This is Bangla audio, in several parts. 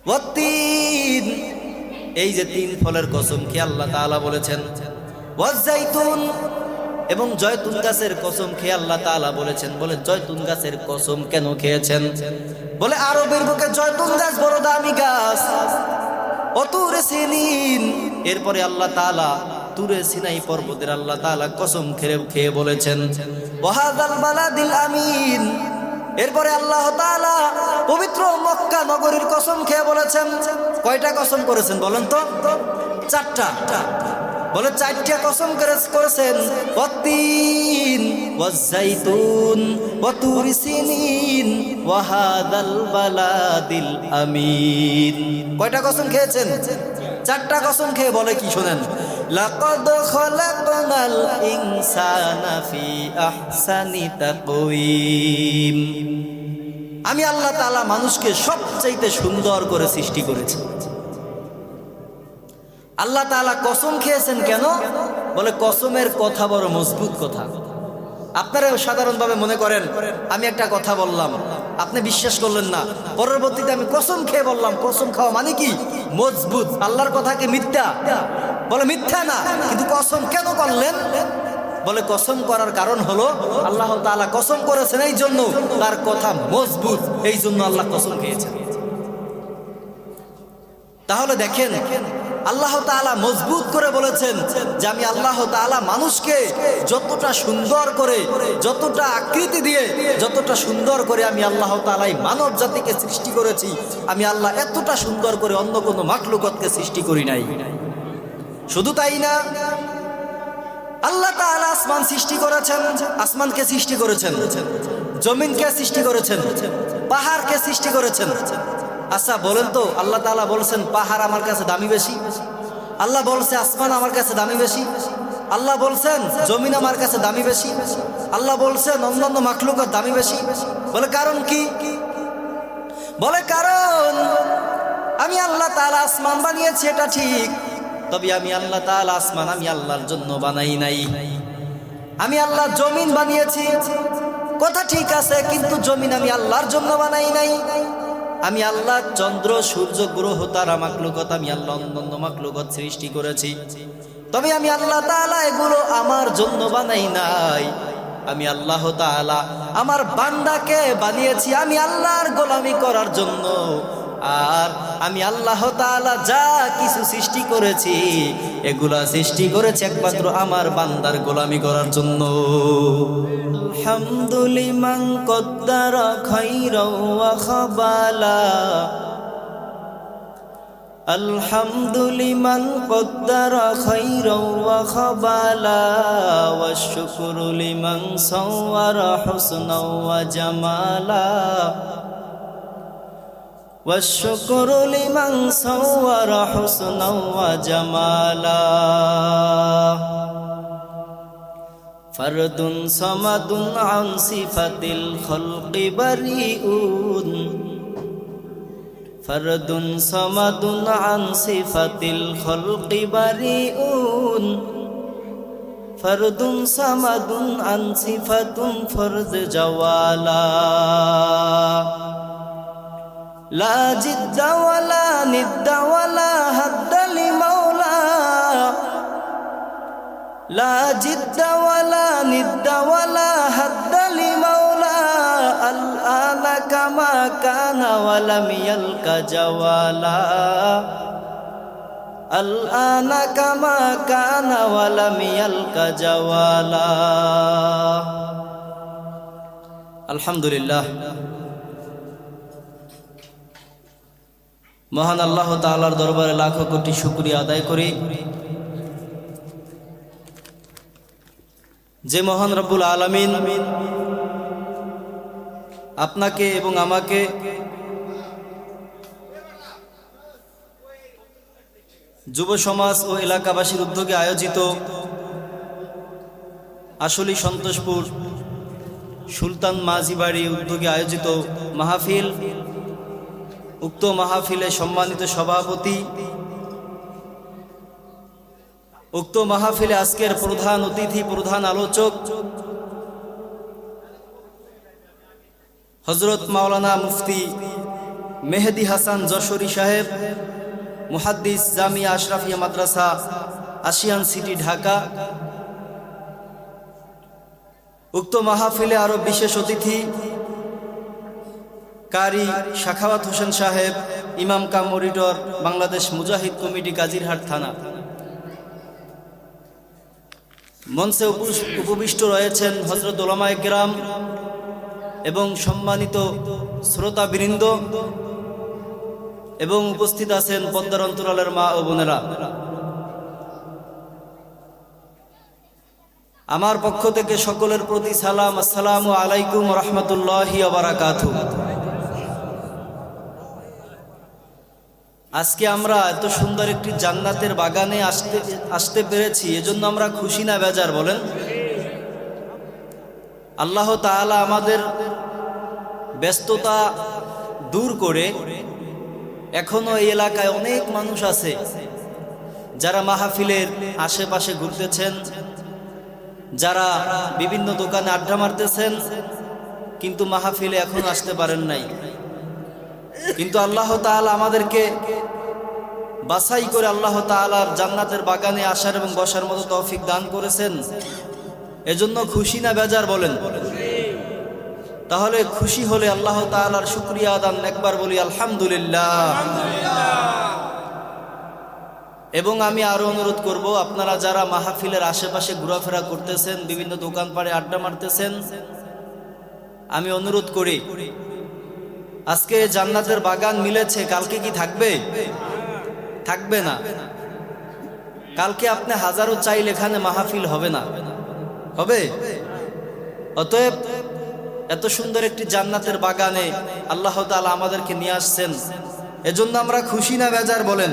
ওয়াত্তিন, এই যে তিন ফলের কসম খেয়ে আল্লাহ তাআলা বলেছেন। ওয়াজ্জাইতুন, এবং জয়তুন গাছের কসম খেয়ে আল্লাহ তাআলা বলেছেন। বলে জয়তুন গাছের কসম কেন খেয়েছেন? বলে আরবের বুকে জয়তুন গাছ বড় দামি গাছ। অতুরে সিনিন, এরপরে আল্লাহ তাআলা তুরে সিনাই পর্বতের আল্লাহ তাআলা কসম খেয়ে বলেছেন ওয়াহাদাল বালাদিল আমিন। এরপরে আল্লাহ তাআলা পবিত্র মক্কা নগরীর কসম খেয়ে বলেছেন। কয়টা কসম করেছেন বলেন তো? চারটা। বলে চারটা কসম করেছেন। ওয়াত্তিন ওয়াজ্জাইতুন ওয়াতুরি সিনিন ওয়াহাদাল বালাদিল আমিন। কয়টা কসম খেয়েছেন? চারটা কসম খেয়ে বলে কি শোনেন, লাকাদ খালাকনাল ইনসানা ফি আহসানি তাকওয়িম। আমি আল্লাহ তাআলা মানুষকে সবচাইতে সুন্দর করে সৃষ্টি করেছি। আল্লাহ তাআলা কসম খেয়েছেন কেন? বলে কসমের কথা বড় মজবুত কথা। আপনারা সাধারণভাবে মনে করেন আমি একটা কথা বললাম, আপনি বিশ্বাস করলেন না, পরবর্তীতে আমি কসম খেয়ে বললাম। কসম খাওয়া মানে কি? মজবুত। আল্লাহর কথা কি মিথ্যা? বলে মিথ্যা না, কিন্তু কসম কেন করলেন? বলে কসম করার কারণ হলো আল্লাহ তাআলা কসম করেছেন, এই জন্য তার কথা মজবুত, এই জন্য আল্লাহ কসম খেয়েছেন। তাহলে দেখেন আল্লাহ তাআলা মজবুত করে বলেছেন যে আমি আল্লাহ তাআলা মানুষকে যতটা সুন্দর করে, যতটা আকৃতি দিয়ে, যতটা সুন্দর করে আমি আল্লাহ তাআলা মানব জাতিকে সৃষ্টি করেছি, আমি আল্লাহ এতটা সুন্দর করে অন্য কোনো মাখলুকাতকে সৃষ্টি করি নাই। শুধু তাই না, আল্লাহ তাআলা আসমান সৃষ্টি করেছেন। আসমানকে সৃষ্টি করেছেন, জমিনকে সৃষ্টি করেছেন, পাহাড়কে সৃষ্টি করেছেন। আচ্ছা বলেন তো, আল্লাহ তাআলা বলছেন পাহাড় আমার কাছে দামি বেশি? আল্লাহ বলছে আসমান আমার কাছে দামি বেশি? আল্লাহ বলছেন জমিন আমার কাছে দামি বেশি? আল্লাহ বলছেন অন্যান্য মাখলুকাত দামি বেশি? বলে কারণ কি? বলে কারণ আমি আল্লাহ তাআলা আসমান বানিয়েছি, এটা ঠিক, তবে আমি আল্লাহ তাআলা আসমান আমি আল্লাহর জন্য বানাই নাই। আমি আল্লাহ জমিন বানিয়েছি, কথা ঠিক আছে, কিন্তু জমিন আমি আল্লাহর জন্য বানাই নাই। আমি আল্লাহ চন্দ্র সূর্য গ্রহ তারা মাখলুকাত আমি আল্লাহ অন্যান্য মাখলুকাত সৃষ্টি করেছি, তবে আমি আল্লাহ তাআলা এগুলো আমার জন্য বানাই নাই। আমি আল্লাহ তাআলা আমার বান্দাকে বানিয়েছি আমি আল্লাহর গোলামি করার জন্য। আর আমি আল্লাহ তাআলা যা কিছু সৃষ্টি করেছি এগুলা সৃষ্টি করেছি একমাত্র আমার বান্দার গোলামি করার জন্য। আলহামদুলিমান কদ্দারা খাইরা ওয়া খাবালা, আলহামদুলিমান কদ্দারা খাইরা ওয়া খাবালা, ওয়াশ শুকরু লিমান সাওয়ারা হুসনা ওয়া জামালা, والشكر لمن صور حسنا وجمالا، فرد صمد عن صفة الخلق بريء، فرد صمد عن صفة الخلق بريء، فرد صمد عن صفة فرد جوالا، لا جد ولا ند ولا هد لمولا، لا جد ولا ند ولا هد لمولا، الآن كما كان ولم يلق جوالا، الآن كما كان ولم يلق جوالا। الحمد لله। মহান আল্লাহ তাআলার দরবারে লাখো কোটি শুকরিয়া আদায় করি, যে মহান রব্বুল আলামিন আপনাকে এবং আমাকে যুব সমাজ ও এলাকাবাসীর উদ্যোগে আয়োজিত আসলি সন্তোষপুর সুলতান মাঝিবাড়ি উদ্যোগে আয়োজিত মাহফিল, উক্ত মাহফিলে সম্মানিত সভাপতি, উক্ত মাহফিলে আজকের প্রধান অতিথি, প্রধান আলোচক হযরত মাওলানা মুফতি মেহেদি হাসান যশোরী সাহেব, মুহাদ্দিস, জামিয়া আশরাফিয়া মাদ্রাসা, আশিয়ান সিটি, ঢাকা। উক্ত মাহফিলে আরো বিশেষ অতিথি কারি সাখাওয়াত হোসেন সাহেব, ইমাম কাম মনিটর, বাংলাদেশ মুজাহিদ কমিটি, কাজিরহাট থানা। মঞ্চে উপবিষ্ট রয়েছেন হযরত উলামায়ে কেরাম এবং সম্মানিত শ্রোতাবৃন্দ, এবং উপস্থিত আছেন পদ্মার অন্তরালের মা ও বোনেরা। আমার পক্ষ থেকে সকলের প্রতি সালাম, আসসালামু আলাইকুম ওয়া রাহমাতুল্লাহি ওয়া বারাকাতুহু। আজকে আমরা এত সুন্দর একটি জান্নাতের বাগানে আসতে পেরেছি, এজন্য আমরা খুশি না বেজার বলেন? আল্লাহ তাআলা আমাদের ব্যস্ততা দূর করে, এখনো এই এলাকায় অনেক মানুষ আছে যারা মাহফিলের আশেপাশে ঘুরতেছেন, যারা বিভিন্ন দোকানে আড্ডা মারতেছেন, কিন্তু মাহফিলে এখন আসতে পারেন নাই। কিন্তু আল্লাহ তাআলা আমাদেরকে বাছাই করে আল্লাহ তাআলার জান্নাতের বাগানে আসার এবং বসার মতো তৌফিক দান করেছেন, এজন্য খুশি না বেজার বলেন? তাহলে খুশি হলে আল্লাহ তাআলার শুকরিয়া আদান একবার বলি আলহামদুলিল্লাহ। এবং আমি আরো অনুরোধ করব, আপনারা যারা মাহফিলের আশেপাশে ঘোরাফেরা করতেছেন, বিভিন্ন দোকানপাড়ে আড্ডা মারতেছেন, আমি অনুরোধ করি, আজকে জান্নাতের বাগান মিলেছে, কালকে কি থাকবে? থাকবে না। কালকে আপনি হাজারো চাইলে এখানে মাহফিল হবে না, হবে? অতএব এত সুন্দর একটি জান্নাতের বাগানে আল্লাহ তাআলা আমাদেরকে নিয়ে আসছেন, এজন্য আমরা খুশি না বেজার বলেন?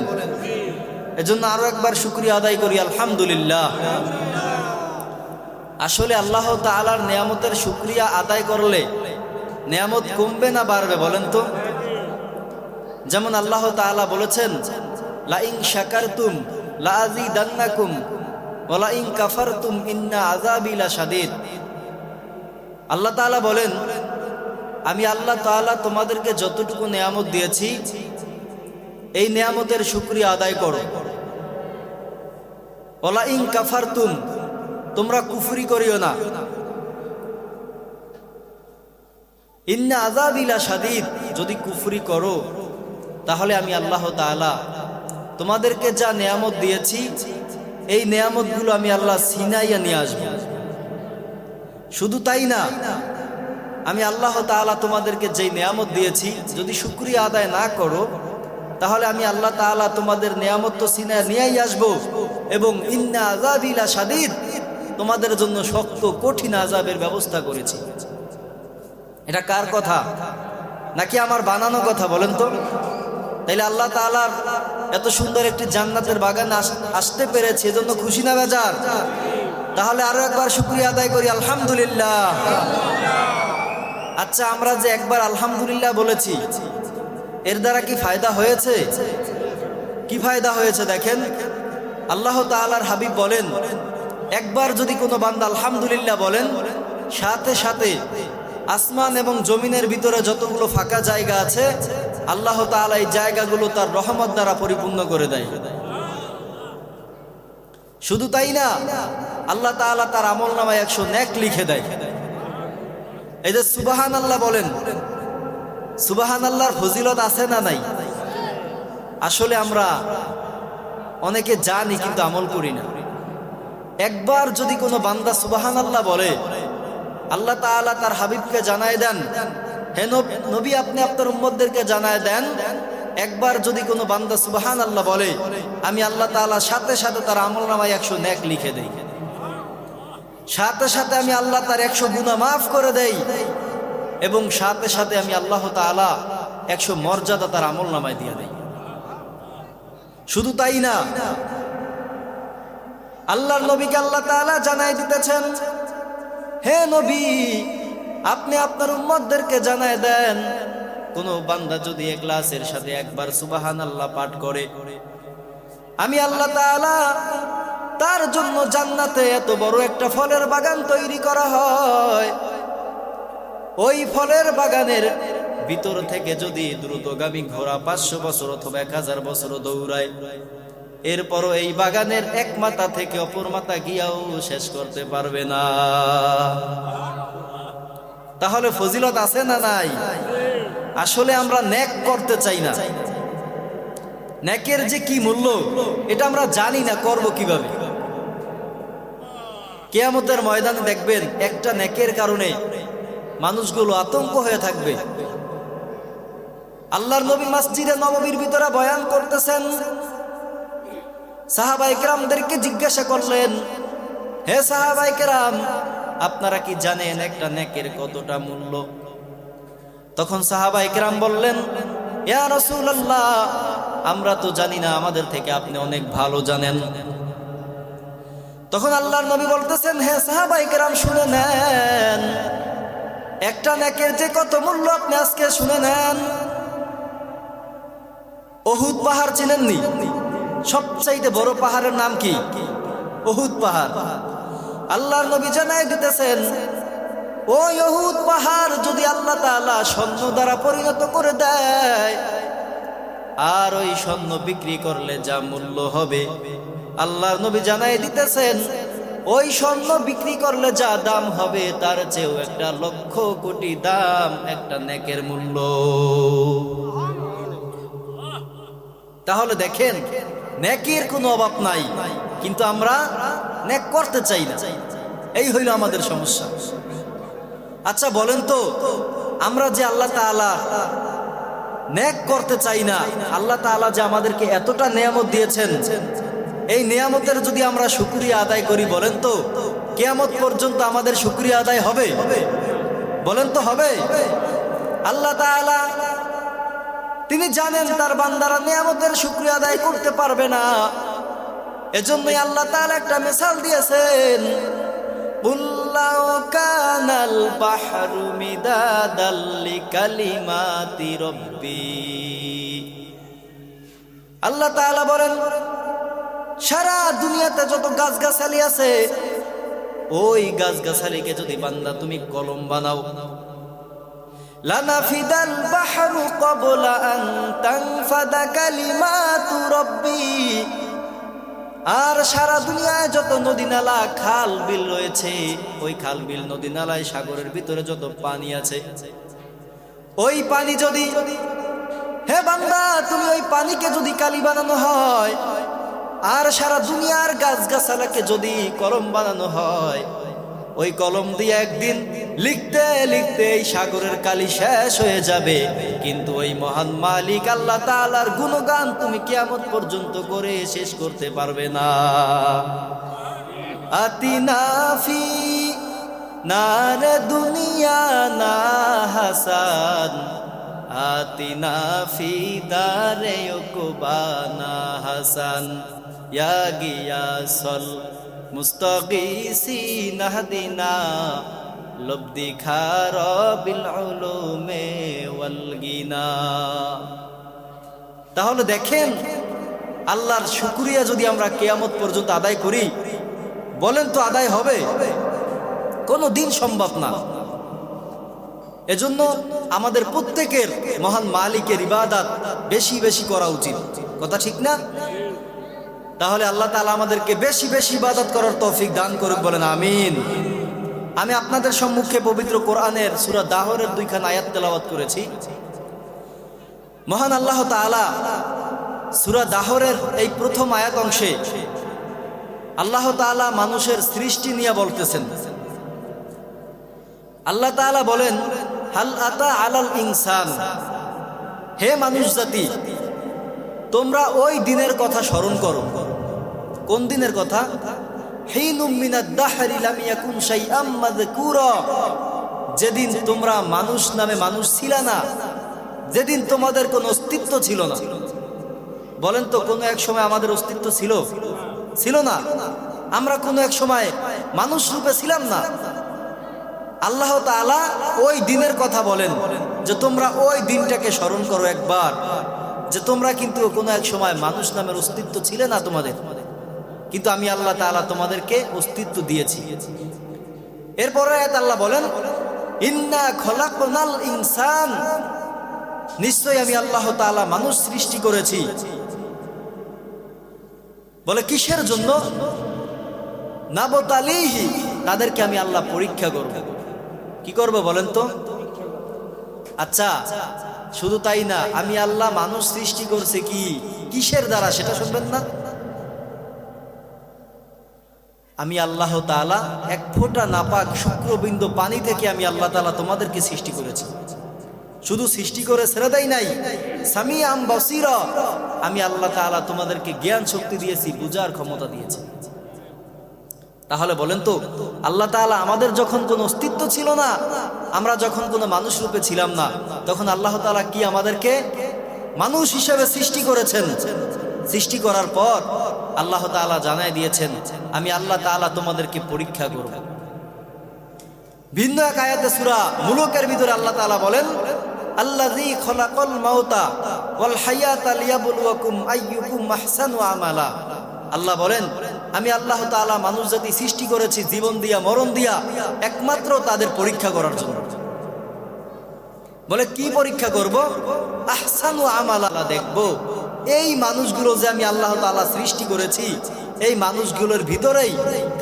এজন্য আরো একবার শুকরিয়া আদায় করি আলহামদুলিল্লাহ। আসলে আল্লাহ তাআলার নিয়ামতের শুকরিয়া আদায় করলে নিয়ামত কমবে না বাড়বে বলেন তো? যেমন আল্লাহ তাআলা বলেছেন, লা ইন শাকারতুম লা আযীদান্নাকুম ওয়া লা ইন কাফারতুম ইন্না আযাবি লাশাদীদ। আল্লাহ তাআলা বলেন, আমি আল্লাহ তাআলা তোমাদেরকে যতটুকু নিয়ামত দিয়েছি, এই নিয়ামতের শুকরিয়া আদায় করো। ওয়া লা ইন কাফারতুম, তোমরা কুফরি করিও না। ইন্না আযাবি লাশাদীদ, যদি কুফরি করো তাহলে আমি আল্লাহ তাআলা তোমাদেরকে যা নিয়ামত দিয়েছি, এই নিয়ামতগুলো আমি আল্লাহ ছিনাইয়া নিয়ে আসব। শুধু তাই না, আমি আল্লাহ তাআলা তোমাদেরকে যেই নিয়ামত দিয়েছি, যদি শুকরিয়া আদায় না করো তাহলে আমি আল্লাহ তাআলা তোমাদের নিয়ামত তো ছিনাইয়া নিয়েই আসব, এবং ইন্না আযাবি লাশাদীদ, তোমাদের জন্য শক্ত কঠিন আযাবের ব্যবস্থা করেছি। এটা কার কথা? নাকি আমার বানানো কথা বলেন তো? তাইলে আল্লাহ তাআলার এত সুন্দর একটি জান্নাতের বাগানে আসতে পেরেছে, এজন্য খুশি না বেজার? তাহলে আরো একবার শুকরিয়া আদায় করি আলহামদুলিল্লাহ। আচ্ছা, আমরা যে একবার আলহামদুলিল্লাহ বলেছি, এর দ্বারা কি ফায়দা হয়েছে? কি ফায়দা হয়েছে দেখেন, আল্লাহ তাআলার হাবিব বলেন, একবার যদি কোনো বান্দা আলহামদুলিল্লাহ বলেন, সাথে সাথে আসমান এবং জমিনের ভিতরে যতগুলো ফাঁকা জায়গা আছে, আল্লাহ তাআলা এই জায়গাগুলো তার রহমত দ্বারা পরিপূর্ণ করে দেয়। শুধু তাই না, আল্লাহ তাআলা তার আমলনামায় 100 নেক লিখে দেয়। এই যে সুবহানাল্লাহ বলেন, সুবহানাল্লাহর ফজিলত আছে না নাই? আসলে আমরা অনেকে জানি কিন্তু আমল করি না। একবার যদি কোনো বান্দা সুবহানাল্লাহ বলে, আল্লাহ তাআলা তার হাবিবকে জানায় দেন, হে নবী, আপনি আপনার উম্মতদেরকে জানায় দেন, একবার যদি কোনো বান্দা সুবহানাল্লাহ বলে, আমি আল্লাহ তাআলা সাথে সাথে তার আমলনামায় 100 নেক লিখে দেই। সাথে সাথে আমি আল্লাহ তার 100 গুনাহ মাফ করে দেই, এবং সাথে সাথে আমি আল্লাহ তাআলা 100 মর্যাদা তার আমলনামায় দিয়ে দেই। শুধু তাই না, আল্লাহর নবীকে আল্লাহ তাআলা জানাই দিতেছেন, হে নবী, আপনি আপনার উম্মতদেরকে জানায় দেন, কোন বান্দা যদি ইখলাসের সাথে একবার সুবহানাল্লাহ পাঠ করে, আমি আল্লাহ তাআলা তার জন্য জান্নাতে এত বড় একটা ফলের বাগান তৈরি করা হয়। ওই ফলের বাগানের ভিতর থেকে যদি দ্রুতগামী ঘোড়া 500 বছর অথবা 1000 বছর দৌড়ায়, এরপরও এই বাগানের এক মাথা থেকে অপর মাথা গিয়াও শেষ করতে পারবে না। তাহলে ফজিলত আছে না নাই? আসলে আমরা নেক করতে চাই না। নেকের যে কি মূল্য এটা আমরা জানি না, করব কিভাবে। কিয়ামতের ময়দানে দেখবেন একটা নেকের কারণে মানুষগুলো আতঙ্ক হয়ে থাকবে। আল্লাহর নবী মসজিদে নববীর ভিতরে বয়ান করতেছেন, সাহাবায়ে কেরামদেরকে জিজ্ঞাসা করলেন, হে সাহাবায়ে কেরাম, আপনারা কি জানেন একটা নেকের কতটা মূল্য? তখন সাহাবায়ে কেরাম বললেন, ইয়া রাসূলুল্লাহ, আমরা তো জানি না, আমাদের থেকে আপনি অনেক ভালো জানেন। তখন আল্লাহর নবী বলতেছেন, হে সাহাবায়ে কেরাম শুনে নেন, একটা নেকের যে কত মূল্য আপনি আজকে শুনে নেন। উহুদ পাহাড় চিনেননি? সবচাইতে বড় পাহাড়ের নাম কি? উহুদ পাহাড়। আল্লাহর নবী জানাই দিতেছেন, ওই উহুদ পাহাড় যদি আল্লাহ তাআলা স্বর্ণ দ্বারা পরিণত করে দেয়, আর ওই স্বর্ণ বিক্রি করলে যা মূল্য হবে, আল্লাহর নবী জানাই দিতেছেন, ওই স্বর্ণ বিক্রি করলে যা দাম হবে তার চেয়েও 1,00,000 কোটি দাম একটা নেকের মূল্য। তাহলে দেখেন, নেকের কোনো অভাব নাই, কিন্তু আমরা নেক করতে চাই না। এই হইল আমাদের সমস্যা। আচ্ছা বলেন তো, আমরা যে আল্লাহ তাআলা নেক করতে চাই না, আল্লাহ তাআলা যে আমাদেরকে এতটা নিয়ামত দিয়েছেন, এই নিয়ামতের যদি আমরা শুকরিয়া আদায় করি, বলেন তো কিয়ামত পর্যন্ত আমাদের শুকরিয়া আদায় হবে? বলেন তো হবে? আল্লাহ তাআলা তিনি জানেন তার বান্দারা নিয়ামতের শুকরিয়া আদায় করতে পারবে না। এজন্যই আল্লাহ তাআলা একটা মিসাল দিয়েছেন, কুল্লাউ কানাল বাহরু মিদাদাল লিকালিমাতি রাব্বি। আল্লাহ তাআলা বলেন, সারা দুনিয়াতে যত গাছগাছালি আছে, ওই গাছগাছালিকে যদি বান্দা তুমি কলম বানাও, লানাফিদাল বাহরু ক্বাবলা আন তানফাদা কালিমাতু রাব্বি। আর সারা দুনিয়ায় যত নদী নালা খাল বিল রয়েছে, ওই খাল বিল নদী নালায় সাগরের ভিতরে যত পানি আছে, ওই পানি যদি, হে বান্দা তুমি ওই পানিকে যদি কালি বানানো হয়, আর সারা দুনিয়ার গাছগাছালাকে যদি কলম বানানো হয়, ওই কলম দিয়ে একদিন লিখতে লিখতে এই সাগরের কালি শেষ হয়ে যাবে, কিন্তু ওই মহান মালিক আল্লাহ তাআলার গুণগান তুমি কিয়ামত পর্যন্ত করে শেষ করতে পারবে না। আতিনা ফি নার দুনিয়া না হাসান, আতিনা ফি দারে উকবানা হাসান, ইয়া গিয়াসল মুস্তাগীসিন হাদিনা লব্দি খার বিল উলুমে ওয়াল গিনা। তাহলে দেখেন, আল্লাহর শুকরিয়া যদি আমরা কিয়ামত পর্যন্ত আদায় করি, বলেন তো আদায় হবে? কোনো দিন সম্ভব না। এজন্য আমাদের প্রত্যেকের মহান মালিকের ইবাদত বেশি বেশি করা উচিত, কথা ঠিক না? তাহলে আল্লাহ তাআলা আমাদেরকে বেশি বেশি ইবাদত করার তৌফিক দান করুক, বলেন আমিন। আমি আপনাদের সম্মুখে পবিত্র কোরআনের সূরা দাহরের 2খানা আয়াত তেলাওয়াত করেছি। মহান আল্লাহ তাআলা সূরা দাহরের এই প্রথম আয়াত অংশে আল্লাহ তাআলা মানুষের সৃষ্টি নিয়ে বলতেছেন। আল্লাহ তাআলা বলেন, হাল আতা আলাল ইনসান, হে মানুষ জাতি, তোমরা ওই দিনের কথা স্মরণ করো। কোন দিনের কথা? হিনুম মিনাদ দাহরি লাম ইয়াকুন শাইআম মাযকুরা, যেদিন তোমরা মানুষ নামে মানুষ ছিল না, যেদিন তোমাদের কোনো অস্তিত্ব ছিল না। বলেন তো, কোনো এক সময় আমাদের অস্তিত্ব ছিল? ছিল না। আমরা কোনো এক সময় মানুষ রূপে ছিলাম না। আল্লাহ তাআলা ওই দিনের কথা বলেন যে তোমরা ওই দিনটাকে স্মরণ করো একবার, যে তোমরা কিন্তু কোনো এক সময় মানুষ নামের অস্তিত্ব ছিলে না তোমাদের, কিন্তু আমি আল্লাহ তাআলা তোমাদেরকে অস্তিত্ব দিয়েছি। এরপরে আয়াত আল্লাহ বলেন, ইন্না খলাকনাল ইনসান নিশ্চয়ই আমি আল্লাহ তাআলা মানুষ সৃষ্টি করেছি। বলে কিসের জন্য? নাবতালিহি, তাদেরকে আমি আল্লাহ পরীক্ষা করব। কি করব বলেন তো? আচ্ছা, শুধু তাই না, আমি আল্লাহ মানুষ সৃষ্টি করছে কি কিসের দ্বারা সেটা শুনবেন না? আমি আল্লাহ তাআলা এক ফোঁটা নাপাক শুক্রবিন্দু পানি থেকে আমি আল্লাহ তাআলা তোমাদেরকে সৃষ্টি করেছি। শুধু সৃষ্টি করে ছেড়ে দেই নাই, সামিআম বাসীরা, আমি আল্লাহ তাআলা তোমাদেরকে জ্ঞান শক্তি দিয়েছি, বুঝার ক্ষমতা দিয়েছি। তাহলে বলেন তো, আল্লাহ তাআলা আমাদের যখন কোনো অস্তিত্ব ছিল না, আমরা যখন কোনো মানুষ রূপে ছিলাম না, তখন আল্লাহ তাআলা কি আমাদেরকে মানুষ হিসেবে সৃষ্টি করেছেন। সৃষ্টি করার পর আল্লাহ তাআলা জানাই দিয়েছেন, আমি আল্লাহ তাআলা তোমাদেরকে পরীক্ষা করব। ভিন্ন এক আয়াতে সূরা মুলুকের ভিতরে আল্লাহ তাআলা বলেন, আল্লাযী খলাকাল মাউতা ওয়াল হায়াতা লিয়াবলুয়াকুম আইয়ুকুম আহসানু আমালা। আল্লাহ বলেন, আমি আল্লাহ তাআলা মানুষ জাতি সৃষ্টি করেছি জীবন দিয়া মরণ দিয়া, একমাত্র তাদের পরীক্ষা করার জন্য। বলে কি পরীক্ষা করব? আহসানু আমালা, দেখব এই মানুষগুলো যে আমি আল্লাহ তাআলা সৃষ্টি করেছি, এই মানুষগুলোর ভিতরেই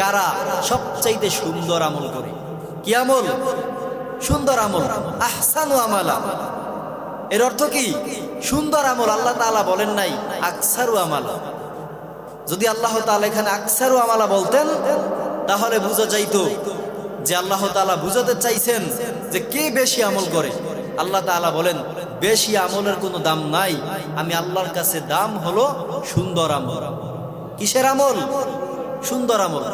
কারা সবচাইতে সুন্দর আমল করে। কি আমল? সুন্দর আমল। আহসানু আমালা এর অর্থ কি? সুন্দর আমল। আল্লাহ তাআলা বলেন নাই আকসারু আমালা। যদি আল্লাহ তাআলা এখানে আকসারু আমালা বলতেন, তাহলে বোঝা যাইতো যে আল্লাহ তাআলা বুঝাতে চাইছেন যে কে বেশি আমল করে। আল্লাহ তাআলা বলেন, বেশি আমলের কোনো দাম নাই, আমি আল্লাহর কাছে দাম হলো সুন্দর আমল। কিসের আমল? সুন্দর আমল।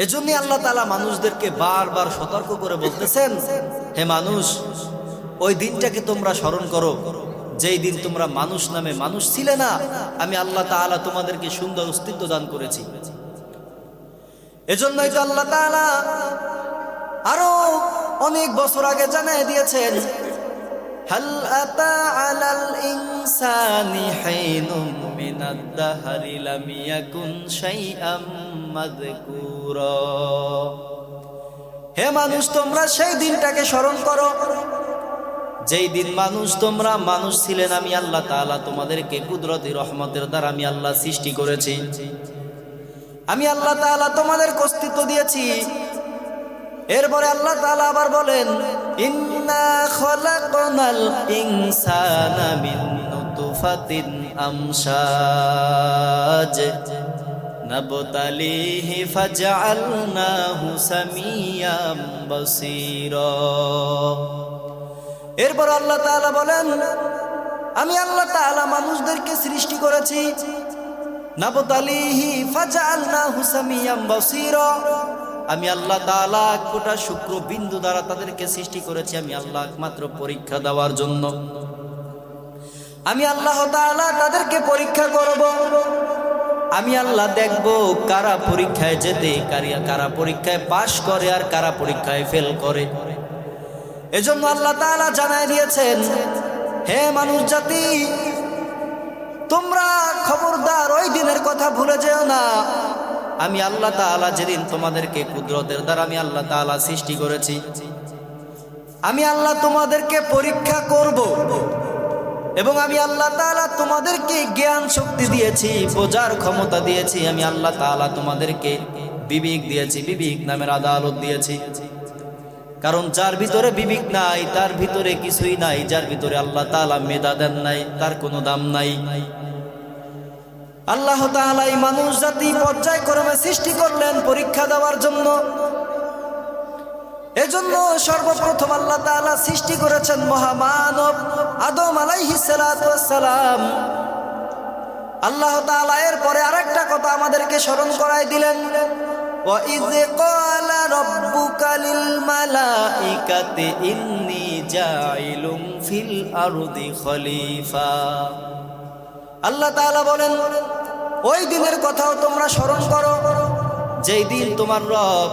এজন্য আল্লাহ তাআলা মানুষদেরকে বারবার সতর্ক করে বলতেছেন, হে মানুষ, ওই দিনটাকে তোমরা স্মরণ করো যেই দিন তোমরা মানুষ নামে মানুষ ছিলে না, আমি আল্লাহ তাআলা তোমাদেরকে সুন্দর অস্তিত্ব দান করেছি। এজন্যই তো আল্লাহ তাআলা আরো অনেক বছর আগে জানিয়ে দিয়েছেন, হাল আতা আলাল ইনসানি হিনুম মিনাদ দাহরি লাম ইয়াকুন শাইআম মাযকুরা। হে মানুষ, তোমরা সেই দিনটাকে স্মরণ করো যেই দিন মানুষ তোমরা মানুষ ছিলেন, আমি আল্লাহ তাআলা তোমাদেরকে কুদরতি রহমতের দ্বারা আমি আল্লাহ সৃষ্টি করেছি। আমি আল্লাহ তাআলা তোমাদেরকে অস্তিত্ব দিয়েছি। এরপরে আল্লাহ তাআলা আবার বলেন, ইন্না খলাকনাল ইনসানা মিন নুতফাতিন আমশাজ নাবতালিহি ফাজআলনাহু সামিয়াম বাসীরা। এরপর আল্লাহ তাআলা বলেন, আমি আল্লাহ তাআলা মানুষদেরকে সৃষ্টি করেছি, নাবতালিহি ফাজআলনাহু সামিয়াম বাসীরা। আমি আল্লাহ তাআলা এক ফোঁটা শুক্র বিন্দু দ্বারা তাদেরকে সৃষ্টি করেছি, আমি আল্লাহ একমাত্র পরীক্ষা দেওয়ার জন্য। আমি আল্লাহ তাআলা তাদেরকে পরীক্ষা করব। আমি আল্লাহ দেখব কারা পরীক্ষায় যেতে, কারা পরীক্ষায় পাশ করে আর কারা পরীক্ষায় ফেল করে। এজন্য আল্লাহ তাআলা জানায় দিয়েছেন, হে মানুষ জাতি, তোমরা খবরদার ওই দিনের কথা ভুলে যেও না। আমি আল্লাহ তাআলা যেদিন তোমাদেরকে কুদরতের দ্বারা আমি আল্লাহ তাআলা সৃষ্টি করেছি, আমি আল্লাহ তোমাদেরকে পরীক্ষা করব এবং আমি আল্লাহ তাআলা তোমাদেরকে জ্ঞান শক্তি দিয়েছি, বোঝার ক্ষমতা দিয়েছি। আমি আল্লাহ তাআলা তোমাদেরকে বিবেক দিয়েছি, বিবেক নামের আদালত দিয়েছি। কারণ যার ভিতরে বিবেক নাই তার ভিতরে কিছুই নাই। যার ভিতরে আল্লাহ তাআলা মেধা দেন নাই তার কোনো দাম নাই। আল্লাহ তাআলা এই মানুষ জাতি পর্যায়ক্রমে সৃষ্টি করলেন পরীক্ষা দেওয়ার জন্য। এজন্য সর্বপ্রথম আল্লাহ তাআলা সৃষ্টি করেছেন মহামানব আদম আলাইহিস সালাতু ওয়াস সালাম। আল্লাহ তাআলা এরপরে আরেকটা কথা আমাদেরকে স্মরণ করায় দিলেন, ওয়া ইয ক্বালা রাব্বুকা লিল মালাইকাতি ইন্নী জাইলুম ফিল আরদি খলিফা। আল্লাহ তাআলা বলেন, ওই দিনের কথাও তোমরা স্মরণ করো যেই দিন তোমার রব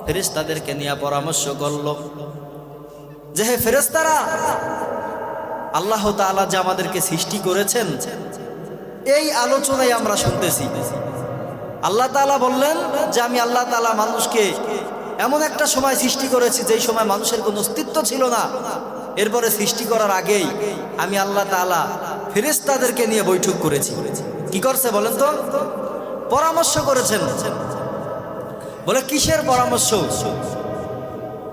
ফেরেশতাদেরকে নিয়ে পরামর্শ করলো যে হে ফেরেশতারা, আল্লাহ তাআলা যে আমাদেরকে সৃষ্টি করেছেন এই আলোচনায় আমরা শুনতেছি। আল্লাহ তাআলা বললেন যে আমি আল্লাহ তাআলা মানুষকে এমন একটা সময় সৃষ্টি করেছি যেই সময় মানুষের কোনো অস্তিত্ব ছিল না। এরপরে সৃষ্টি করার আগেই আমি আল্লাহ তাআলা ফেরেশতাদেরকে নিয়ে বৈঠক করেছি। কি করছে বলেন তো? পরামর্শ করেছেন। বলে কিসের পরামর্শ?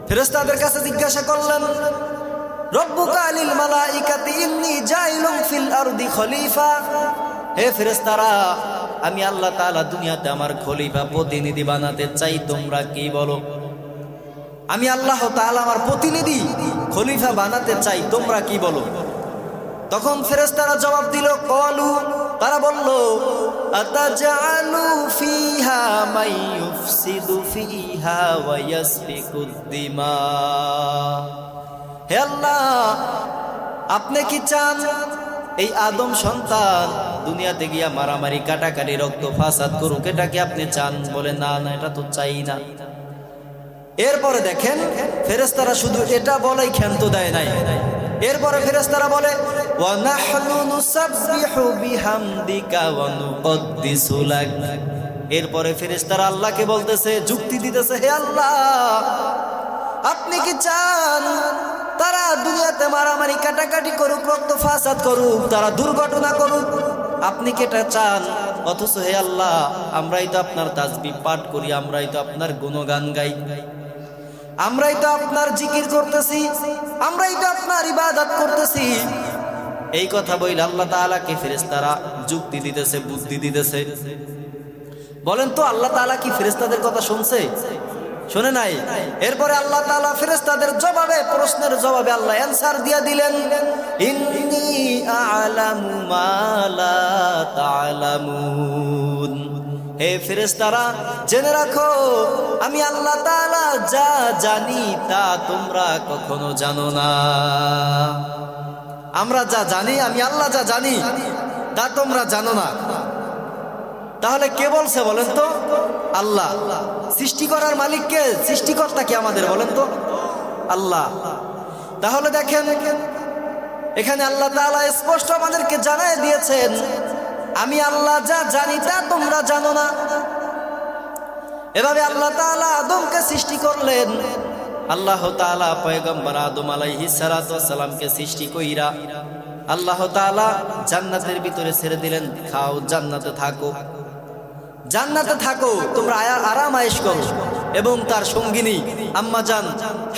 ফেরেশতাদের কাছে জিজ্ঞাসা করলেন, রব্বুকা লিল মালাইকাতি ইন্নী জাইলুম ফিল আরদি খলিফা। হে ফেরেশতারা, আমি আল্লাহ তাআলা দুনিয়াতে আমার খলিফা প্রতিনিধি বানাতে চাই, তোমরা কি বলো? আমি আল্লাহ তাআলা আমার প্রতিনিধি খলিফা বানাতে চাই, তোমরা কি বলো? তখন ফেরেশতারা জবাব দিল, ক্বালু, তারা বলল, আতাজআলু ফিহা মান ইউফসিদু ফিহা ওয়া ইয়াসফিকুদ দিমা। হে আল্লাহ, আপনি কি চান এই আদম সন্তান দুনিয়াতে গিয়া মারামারি কাটাকাটি রক্ত ফাসাদ করুক? এটা কি আপনি চান? বলে না না, এটা তো চাই না। এরপরে দেখেন ফেরেশতারা শুধু এটা বলেই ক্ষান্ত দেয় নাই। এরপরে ফেরেশতারা বলে, ওয়া নাহনু নুসাব্বিহু বিহামদিকা ওয়া নুকদ্দিসু লাক। এরপরে ফেরেশতারা আল্লাহকে বলতেছে, যুক্তি দিতেছে, হে আল্লাহ, আপনি কি চান তারা দুনিয়াতে মারামারি কাটাকাটি করুক, রক্ত ফাসাদ করুক, তারা দুর্ঘটনা করুক? আপনি কি এটা চান? অথচ হে আল্লাহ, আমরাই তো আপনার তাসবিহ পাঠ করি, আমরাই তো আপনার গুণগান গাই, আমরাই তো আপনার জিকির করতেছি, আমরাই তো আপনার ইবাদত করতেছি। এই কথা বইলে আল্লাহ তাআলাকে ফেরেশতারা যুক্তি দিতেছে, বুদ্ধি দিতেছে। বলেন তো, আল্লাহ তাআলা কি ফেরেশতাদের কথা শুনছে? শুনে নাই। এরপরে আল্লাহ তাআলা ফেরেশতাদের জবাবে, প্রশ্নের জবাবে আল্লাহ অ্যানসার দিয়ে দিলেন, ইন্নী আ'লামু মা লা তা'লামুন। হে ফেরেশতারা, জেনে রাখো, আমি আল্লাহ তাআলা যা জানি তা তোমরা কখনো জানো না। আমরা যা জানি, আমি আল্লাহ যা জানি তা তোমরা জানো না। তাহলে কে বলছে বলেন তো? আল্লাহ। সৃষ্টি করার মালিক কে? সৃষ্টিকর্তা কি আমাদের বলেন তো? আল্লাহ। তাহলে দেখেন এখানে আল্লাহ তাআলা স্পষ্ট আমাদেরকে জানায় দিয়েছেন, আমি আল্লাহ যা জানি তা তোমরা জানো না। এভাবে আল্লাহ তাআলা আদমকে সৃষ্টি করলেন। আল্লাহ তাআলা পয়গম্বর আদম আলাইহিস সালাতু ওয়াস সালামকে সৃষ্টি কইরা আল্লাহ তাআলা জান্নাতের ভিতরে ছেড়ে দিলেন, খাও, জান্নাতে থাকো, জান্নাতে থাকো, তোমরা আরাম আয়েশ করো। এবং তার সঙ্গিনী আম্মা জান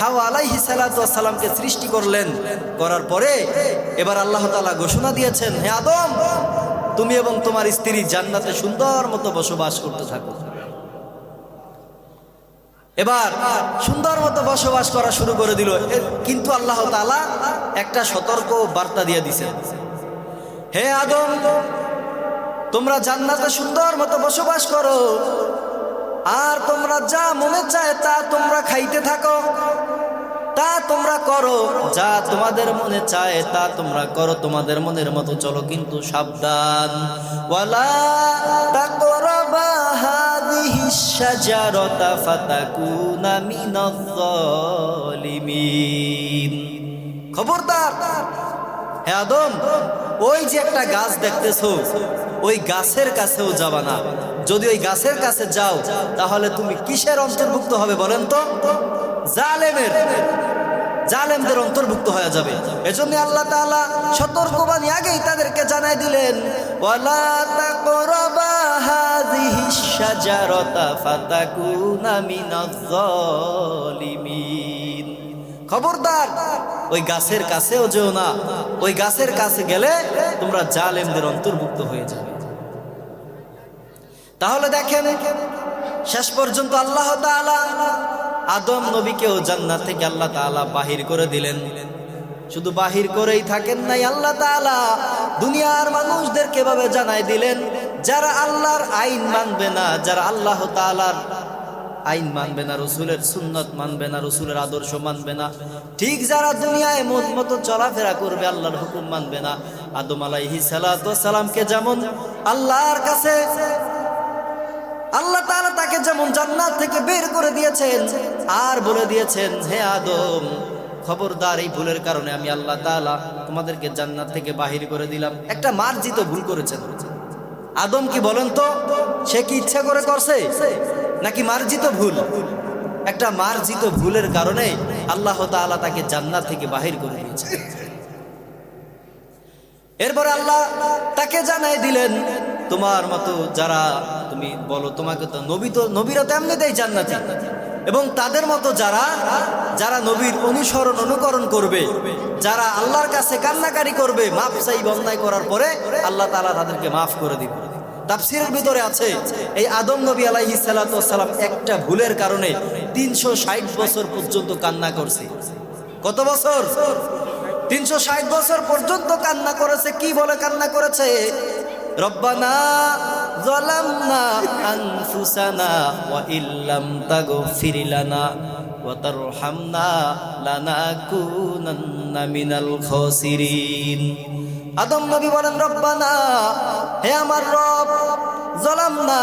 হাওয়া আলাইহিস সালাতু ওয়াস সালামকে সৃষ্টি করলেন। করার পরে এবার আল্লাহ তাআলা ঘোষণা দিয়েছেন, হে আদম, তুমি এবং তোমার স্ত্রী জান্নাতে সুন্দর মতো বসবাস করতে থাকো। এবার সুন্দর মতো বসবাস করা শুরু করে দিল। কিন্তু আল্লাহ তাআলা একটা সতর্ক বার্তা দিয়ে দিয়েছেন, হে আদম, তোমরা জান্নাতে সুন্দর মতো বসবাস করো, আর তোমরা যা মনে চায় তা তোমরা খাইতে থাকো, তা তোমরা করো, যা তোমাদের মনে চায় তা তোমরা করো, তোমাদের মনের মতো চলো, কিন্তু সাবধান, ওয়ালা তাকরাবা হাযিহিশ শাজারাতা ফাতাকুনা মিনাজ জালিমিন। খবরদার হে আদম, ওই যে একটা গাছ দেখতেছো, ওই গাছের কাছেও যাবা না। যদি ওই গাছের কাছে যাও তাহলে তুমি কিসের অন্তর্ভুক্ত হবে বলেন তো? জালেমদের অন্তর্ভুক্ত হয়ে যাবে। এজন্য আল্লাহ তাআলা সতর্কবাণী আগেই তাদেরকে জানাই দিলেন, ওয়ালা তাকরাবা হাযিহিশ শাজারাতা ফাতাকুনা মিনাজ জালিমিন। খবরদার ওই গাছের কাছেও যেও না, ওই গাছের কাছে গেলে তোমরা জালেমদের অন্তর্ভুক্ত হয়ে যাবে। তাহলে দেখেন শেষ পর্যন্ত আল্লাহ তাআলা আদম নবীকেও জান্নাত থেকে আল্লাহ তাআলা বাহির করে দিলেন। শুধু বাহির করেই থাকেন নাই, আল্লাহ তাআলা দুনিয়ার মানুষদেরকে ভাবে জানাই দিলেন, যারা আল্লাহর আইন মানবে না, যারা আল্লাহ তাআলার আইন মানবে না, রসুলের সুন্নত মানবে না, রসুলের আদর্শ মানবে না, ঠিক যারা দুনিয়ায় মন মতো চলাফেরা করবে, আল্লাহর হুকুম মানবে না। আদম আলাইহিস সালাতু ওয়াস সালামকে যেমন আল্লাহর কাছে আল্লাহ তাআলা তাকে যেমন জান্নাত থেকে বের করে দিয়েছেন, আর বলে দিয়েছেন, হে আদম, খবরদার, এই ভুলের কারণে আমি আল্লাহ তাআলা তোমাদেরকে জান্নাত থেকে বাহির করে দিলাম। একটা মার্জিত ভুল করেছেন আদম। কি বলেন তো, সে কি ইচ্ছা করে করছে নাকি মার্জিত ভুল? একটা মার্জিত ভুলের কারণে আল্লাহ তাআলা তাকে জান্নাত থেকে বাহির করে দিয়েছে। এরপরে আল্লাহ তাকে জানাই দিলেন, তোমার মতো যারা, তুমি বলো তোমাকে তো নবীরা তো এমনিতেই জান্নাতি, এবং তাদের মতো যারা যারা নবীর অনুসরণ অনুকরণ করবে, যারা আল্লাহর কাছে কান্নাকারি করবে, মাফ চাইবে অন্যায় করার পরে, আল্লাহ তাআলা তাদেরকে মাফ করে দিবে। তাফসীরের ভিতরে আছে এই আদম নবী আলাইহিস সালাতু ওয়াস সালাম একটা ভুলের কারণে 360 বছর পর্যন্ত কান্না করছে। কত বছর? 360 বছর পর্যন্ত কান্না করেছে। কি বলে কান্না করেছে? রব্বানা যালামনা আনফুসানা ওয়া ইল্লাম তাগফির লানা ওয়া তারহামনা লানাকুনান্না মিনাল খাসিরিন। আদম নবী বলেন, রব্বানা, হে আমার রব, যালামনা,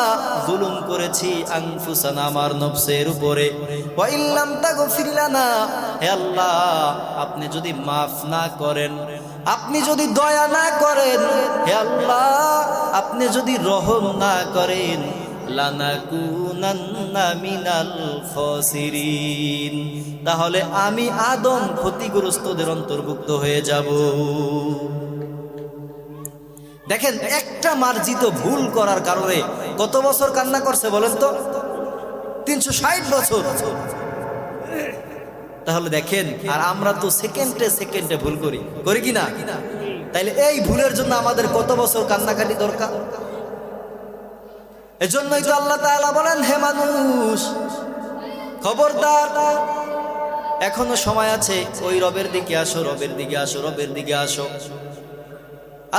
জুলুম করেছি, আনফুসানা, আমার নফসের উপরে, ওয়া ইল্লাম তাগফির লানা, হে আল্লাহ, আপনি যদি মাফ না করেন, আপনি যদি দয়া না করেন, হে আল্লাহ, আপনি যদি রহম না করেন, লানাকুনান্না মিনাল খাসিরিন, তাহলে আমি আদম ক্ষতিগ্রস্তদের অন্তর্ভুক্ত হয়ে যাব। দেখেন, একটা মার্জিত ভুল করার কারণে কত বছর কান্না করছে বলেন তো? 360 বছর। তাহলে দেখেন, আর আমরা তো সেকেন্ডে সেকেন্ডে ভুল করি কি না? তাইলে এই ভুলের জন্য আমাদের কত বছর কান্নাকাটি দরকার? এজন্যই তো আল্লাহ তাআলা বলেন, হে মানুষ, খবরদার, এখনো সময় আছে, ওই রবের দিকে আসো, রবের দিকে আসো, রবের দিকে আসো।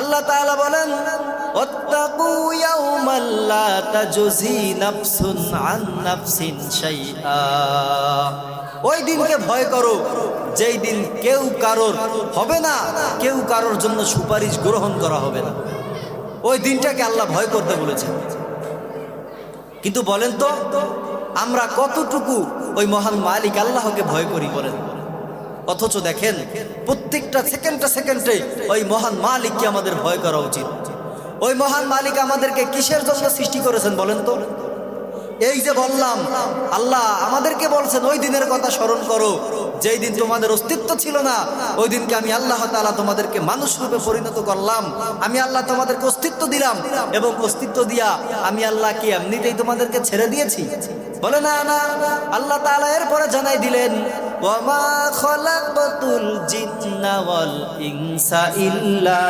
আল্লাহ তাআলা বলেন, ওয়াত্তাকু ইয়াওমান লা তাজজি নাফসুন আন নাফসিন শাইআ, ওই দিনকে ভয় করো যেই দিন কেউ কারোর হবে না, কেউ কারোর জন্য সুপারিশ গ্রহণ করা হবে না। ওই দিনটাকে আল্লাহ ভয় করতে বলেছেন। কিন্তু বলেন তো, আমরা কতটুকু ওই মহান মালিক আল্লাহকে ভয় করি বলেন? অথচ দেখেন, প্রত্যেকটা সেকেন্ডে ওই মহান মালিককে আমাদের ভয় করা উচিত। ওই মহান মালিক আমাদেরকে কিসের জন্য সৃষ্টি করেছেন বলেন তো? এই যে বললাম, আল্লাহ আমাদেরকে বলছেন ওই দিনের কথা স্মরণ করো যেই দিন তোমাদের অস্তিত্ব ছিল না, ওই দিনকে আমি আল্লাহ তাআলা তোমাদেরকে মানুষ রূপে পরিণত করলাম, আমি আল্লাহ তোমাদেরকে অস্তিত্ব দিলাম, এবং অস্তিত্ব দিয়া আমি আল্লাহ কি এমনিতেই তোমাদেরকে ছেড়ে দিয়েছি? বলে না, না। আল্লাহ তাআলা এরপরে জানাই দিলেন, ওয়ামা খালাকাতুল জিন্না ওয়াল ইনসা ইল্লা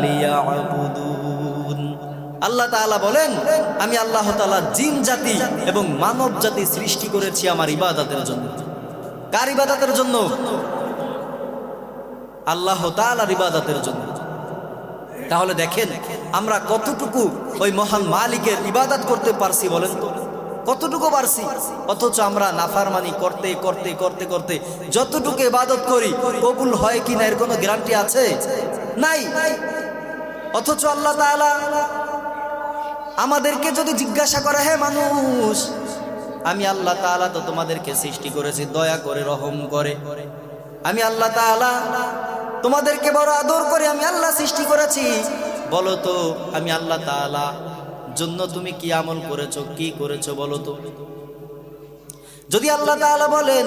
লিয়াবুদুন। আল্লাহ তাআলা বলেন, আমি আল্লাহ তাআলা জিন জাতি এবং মানব জাতি সৃষ্টি করেছি আমার ইবাদতের জন্য। কার ইবাদতের জন্য? আল্লাহ তাআলার ইবাদতের জন্য। তাহলে দেখেন, আমরা কতটুকু ওই মহান মালিকের ইবাদত করতে পারছি বলেন তো? কতটুকু পারছি? অথচ আমরা নাফরমানি করতে করতে করতে করতে যতটুকু ইবাদত করি, কবুল হয় কিনা এর কোনো গ্যারান্টি আছে? নাই। অথচ আল্লাহ তাআলা আমাদেরকে যদি জিজ্ঞাসা করে, হে মানুষ, আমি আল্লাহ তাআলা তো তোমাদেরকে সৃষ্টি করেছি দয়া করে, রহম করে, আমি আল্লাহ তাআলা তোমাদেরকে বড় আদর করে আমি আল্লাহ সৃষ্টি করেছি, বলো তো আমি আল্লাহ তাআলা জন্য তুমি কি আমল করেছো, কি করেছো বলো তো? যদি আল্লাহ তাআলা বলেন,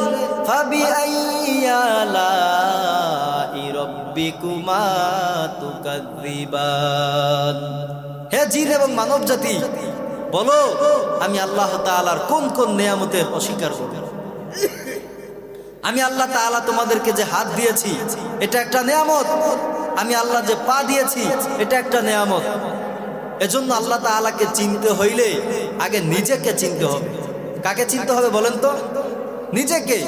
ফাবি আইয়ি আলাই রাব্বিকুমা তুকাযযিবান, হে জিন এবং মানব জাতি, বলো আমি আল্লাহ তাআলার কোন কোন নিয়ামতের অস্বীকার করব? আমি আল্লাহ তাআলা তোমাদেরকে যে হাত দিয়েছি এটা একটা নিয়ামত, আমি আল্লাহ যে পা দিয়েছি এটা একটা নিয়ামত। এজন্য আল্লাহ তাআলাকে চিনতে হইলে আগে নিজেকে চিনতে হবে। কাকে চিনতে হবে বলেন তো? নিজেকে।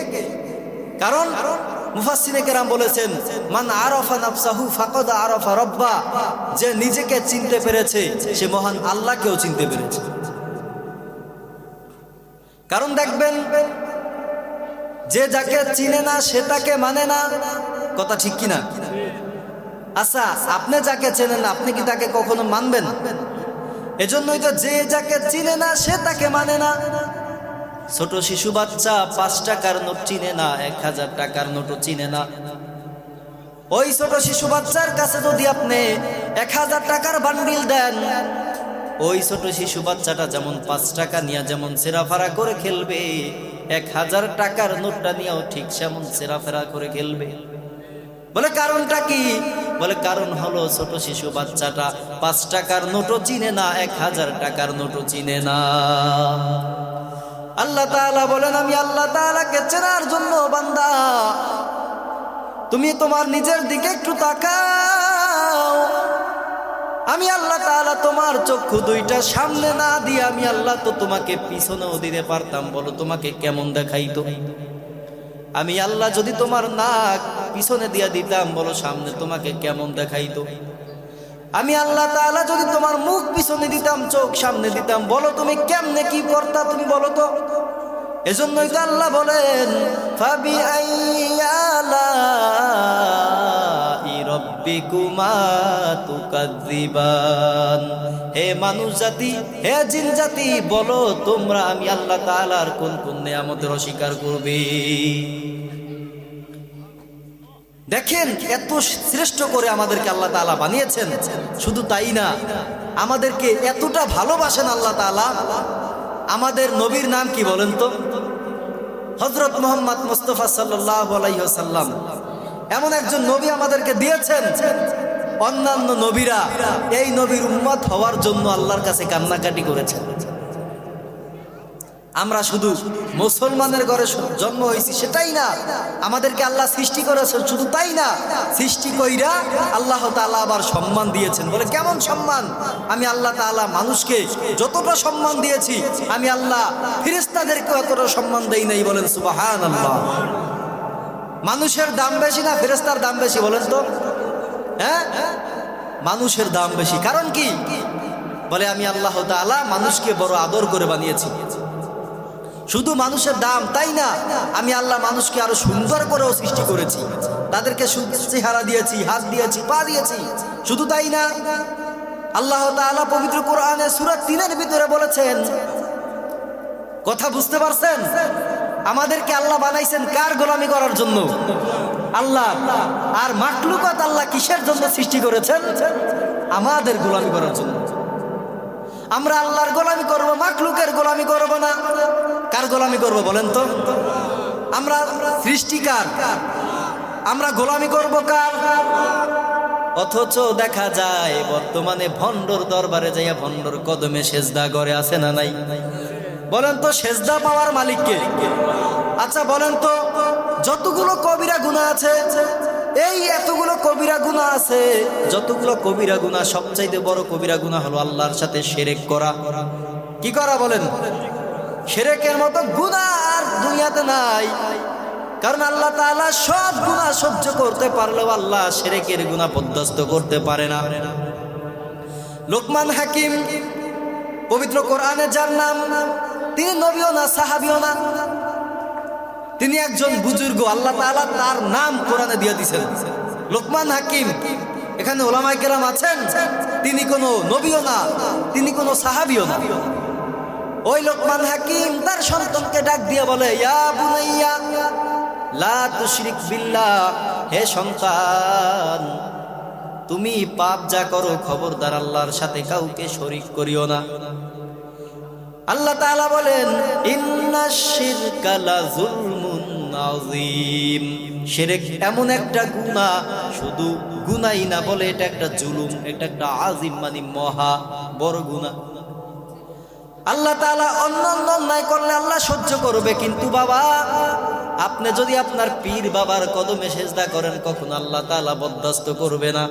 কারণ মুফাসসিরে কেরাম বলেছেন, মান আরাফা নাফসাহু ফাকাদ আরাফা রাব্বা, যে নিজেকে চিনতে পেরেছে সে মহান আল্লাহকেও চিনতে পেরেছে। কারণ দেখবেন, যে যাকে চিনে না সে তাকে মানে না, কথা ঠিক কিনা? আচ্ছা, আপনি যাকে চেনেন আপনি কি তাকে কখনো মানবেন? এজন্যই তো যে যাকে চিনে না সে তাকে মানে না। ছোট শিশু বাচ্চা 5 টাকার নোট চিনে না, 1000 টাকার নোটও চিনে না। ওই ছোট শিশু বাচ্চার কাছে যদি আপনি 1000 টাকার বান্ডিল দেন, ওই ছোট শিশু বাচ্চাটা যেমন 5 টাকা নিয়ে যেমন সেরাফারা করে খেলবে, 1000 টাকার নোটটা নিয়েও ঠিক সেমন সেরাফেরা করে খেলবে। বলে কারণটা কি? বলে কারণ হলো ছোট শিশু বাচ্চাটা 5 টাকার নোটও চিনে না, 1000 টাকার নোটও চিনে না। আল্লাহ তাআলা বলেন, আমি আল্লাহ তাআলাকে চেনার জন্য বান্দা তুমি তোমার নিজের দিকে একটু তাকাও। আমি আল্লাহ তাআলা তোমার চক্ষু দুইটা সামনে না দিয়ে আমি আল্লাহ তো তোমাকে পিছনেও দিতে পারতাম। বলো তোমাকে কেমন দেখাইতো? আমি আল্লাহ যদি তোমার নাক পিছনে দিয়া দিতাম, বলো সামনে তোমাকে কেমন দেখাইতো? আমি আল্লাহ তাআলা যদি তোমার মুখ পিছনে দিতাম, চোখ সামনে দিতাম, বলো তুমি কেমনে কি করতা? তুমি বলো তো। এজন্যই তো আল্লাহ বলেন, ফাবি আইয়ালাই রব্বিকুমা তুকাজ্জিবান। হে মানুষ জাতি, হে জিন জাতি, বলো তোমরা আমি আল্লাহ তাআলার কোন কোন নিয়ামতের অস্বীকার করবে? দেখেন এত শ্রেষ্ঠ করে আমাদেরকে আল্লাহ তাআলা বানিয়েছেন। শুধু তাই না, আমাদেরকে এতটা ভালোবাসেন আল্লাহ তাআলা। আমাদের নবীর নাম কি বলেন তো? হযরত মুহাম্মদ মুস্তাফা সাল্লাল্লাহু আলাইহি ওয়াসাল্লাম। এমন একজন নবী আমাদেরকে দিয়েছেন, অন্যান্য নবীরা এই নবীর উম্মত হওয়ার জন্য আল্লাহর কাছে কান্নাকাটি করেছেন। আমরা শুধু মুসলমানের ঘরে জন্ম হয়েছি সেটাই না, আমাদেরকে আল্লাহ সৃষ্টি করেছেন। শুধু তাই না, সৃষ্টি কইরা আল্লাহ তাআলা আবার সম্মান দিয়েছেন। বলে কেমন সম্মান? আমি আল্লাহ তাআলা মানুষকে যতটা সম্মান দিয়েছি, আমি আল্লাহ ফেরেশতাদেরকে এতটা সম্মান দেই নাই। বলেন সুবহানাল্লাহ। মানুষের দাম বেশি না ফেরেশতার দাম বেশি বলেন তো? হ্যাঁ, মানুষের দাম বেশি। কারণ কি? বলে আমি আল্লাহ তাআলা মানুষকে বড় আদর করে বানিয়েছি। শুধু মানুষের দাম তাই না, আমি আল্লাহ মানুষকে আরো সুন্দর করেও সৃষ্টি করেছি। তাদেরকে চেহারা দিয়েছি, হাত দিয়েছি, পা দিয়েছি। শুধু তাই না, আল্লাহ তাআলা পবিত্র কোরআনে সূরা 3 এর ভিতরে বলেছেন, কথা বুঝতে পারছেন? আমাদেরকে আল্লাহ বানাইছেন কার গোলামি করার জন্য? আল্লাহ। আর মাখলুকাত আল্লাহ কিসের জন্য সৃষ্টি করেছেন? আমাদের গোলামি করার জন্য। আমরা আল্লাহর গোলামি করব, মাখলুকের গোলামি করব না। কার গোলামি করব বলেন তো? আমরা সৃষ্টিকার, আমরা গোলামি করব কার? অথচ দেখা যায় বর্তমানে ভণ্ডর দরবারে যাইয়া ভণ্ডর কদমে সেজদা করে, আছে না নাই? বলেন তো সেজদা পাওয়ার মালিক কে? আচ্ছা বলেন তো, যতগুলো কবিরা গুনাহ আছে, এই এতগুলো কবিরা গুনাহ আছে, যতগুলো কবিরা গুনাহ, সবচাইতে বড় কবিরা গুনাহ হলো আল্লাহর সাথে শিরক করা। কি করা বলেন? শিরকের মতো গুনাহ আর দুনিয়াতে নাই। কারণ আল্লাহ তাআলা সব গুনাহ সহ্য করতে পারলেও আল্লাহ শিরকের গুনাহ বরদাস্ত করতে পারে না। লোকমান হাকিম পবিত্র কোরআনে যার নাম, তিনি নবীও না, সাহাবীও না, তিনি একজন বুজুর্গ। আল্লাহ তাআলা তার নাম কোরআনে দিয়ে দিয়েছেন লোকমান হাকিম। এখানে ওলামায়ে কেরাম আছেন, তিনি কোনো নবীও না, তিনি কোনো সাহাবীও না। ওই লোকমান হাকিম তার সন্তানকে ডাক দিয়ে বলে, ইয়া বুনাইয়া লা তুশরিক বিল্লাহ, হে সন্তান তুমি পাপ যা করো খবরদার আল্লাহর সাথে কাউকে শরীক করিও না। আল্লাহ তাআলা বলেন, ইন্নাশ শিরকা লাযুলমুন আযীম। শিরক এমন একটা গুনাহ, শুধু গুনাহই না, বলে এটা একটা জুলুম, এটা একটা আযীম মানে মহা বড় গুনাহ। আল্লাহ তাআলা অন্যান্য অন্যায় করলে আল্লাহ সহ্য করবে, কিন্তু বাবা আপনি যদি আপনার পীর বাবার কদমে সেজদা করেন, কখনো আল্লাহ তাআলা বরদাস্ত করবে না।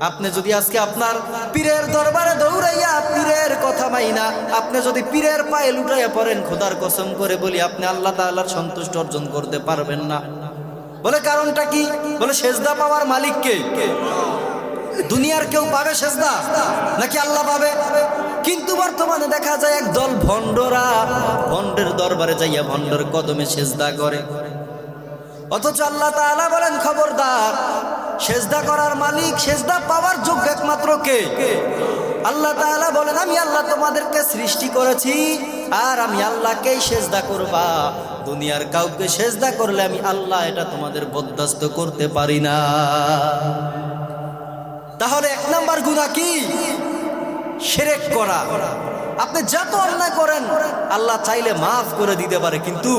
আপনি যদি আজকে আপনার পীরের দরবারে দৌড়াইয়া পীরের কথা মাইনা আপনি যদি পীরের পায়ে লুটাইয়া পড়েন, খোদার কসম করে বলি আপনি আল্লাহ তাআলার সন্তুষ্টি অর্জন করতে পারবেন না। বলে কারণটা কি? বলে সেজদা পাওয়ার মালিক কে? দুনিয়ার কেউ পাবে সেজদা নাকি আল্লাহ পাবে? কিন্তু বর্তমানে দেখা যায় একদল ভণ্ডরা ভণ্ডের দরবারে যাইয়া ভণ্ডের কদমে সেজদা করে, অথচ আল্লাহ তাআলা বলেন খবরদার, সেজদা করার মালিক, সেজদা পাওয়ার যোগ্য একমাত্র কে? আল্লাহ তাআলা বলেন, আমি আল্লাহ তোমাদেরকে সৃষ্টি করেছি আর আমি আল্লাহকেই সেজদা করবা। দুনিয়ার কাউকে সেজদা করলে আমি আল্লাহ এটা তোমাদের বরদাস্ত করতে পারি না। তাহলে 1 নাম্বার গুনাহ কি? শিরক করা। আপনি যত অন্যায় করেন আল্লাহ চাইলে মাফ করে দিতে পারে, কিন্তু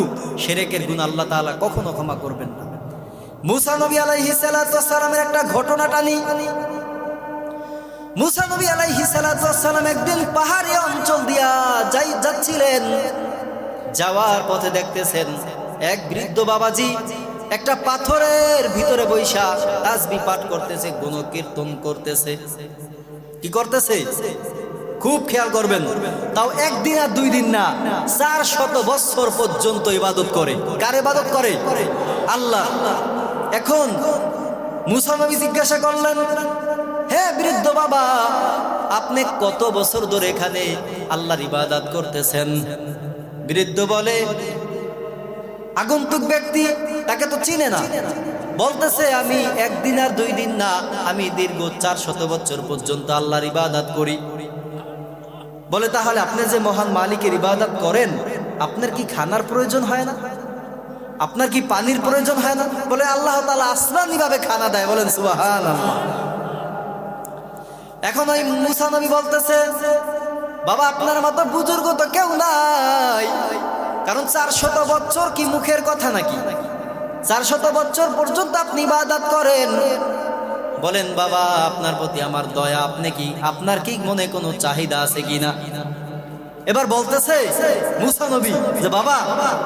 শিরকের গুনাহ আল্লাহ তাআলা কখনো ক্ষমা করবেন না। মুসা নবী আলাইহিস সালাতু ওয়াস সালামের একটা ঘটনা টানি। মুসা নবী আলাইহিস সালাতু ওয়াস সালাম একদিন পাহাড়ি অঞ্চল দিয়া যাচ্ছিলেন। যাওয়ার পথে দেখতেছেন এক বৃদ্ধ বাবাজি একটা পাথরের ভিতরে বৈশা তাসবিহ পাঠ করতেছে, গুণকীর্তন করতেছে। কি করতেছে? খুব খেয়াল করবেন। তাও একদিন আর 2 দিন না, 400 বছর পর্যন্ত ইবাদত করে। কার ইবাদত করে? আল্লাহ। এখন মুসা নবী জিজ্ঞাসা করলেন, হে বৃদ্ধ বাবা, আপনি কত বছর ধরে এখানে আল্লাহর ইবাদত করতেছেন? বৃদ্ধ বলে, আগন্তুক ব্যক্তি তাকে তো চিনে না, বলতেছে আমি একদিন আর 2 দিন না, আমি দীর্ঘ 400 বছর পর্যন্ত আল্লাহর ইবাদত করি। বলে, তাহলে আপনি যে মহান মালিকের ইবাদত করেন, আপনার কি খানার প্রয়োজন হয় না? আপনার কি পানির প্রয়োজন হয় না? বলে, আল্লাহ তাআলা আসমানি ভাবে খানা দেয়। বলেন সুবহানাল্লাহ। এখন ওই মুসা নবী বলতেছে, বাবা আপনার মতো বুজুর্গ তো কেউ নাই, কারণ 400 বছর কি মুখের কথা নাকি? 400 বছর পর্যন্ত আপনি ইবাদত করেন। বলেন, বাবা আপনার প্রতি আমার দয়া, আপনার কি মনে কোনো চাহিদা আছে কিনা? এবার বলতেছে মুসা নবী যে, বাবা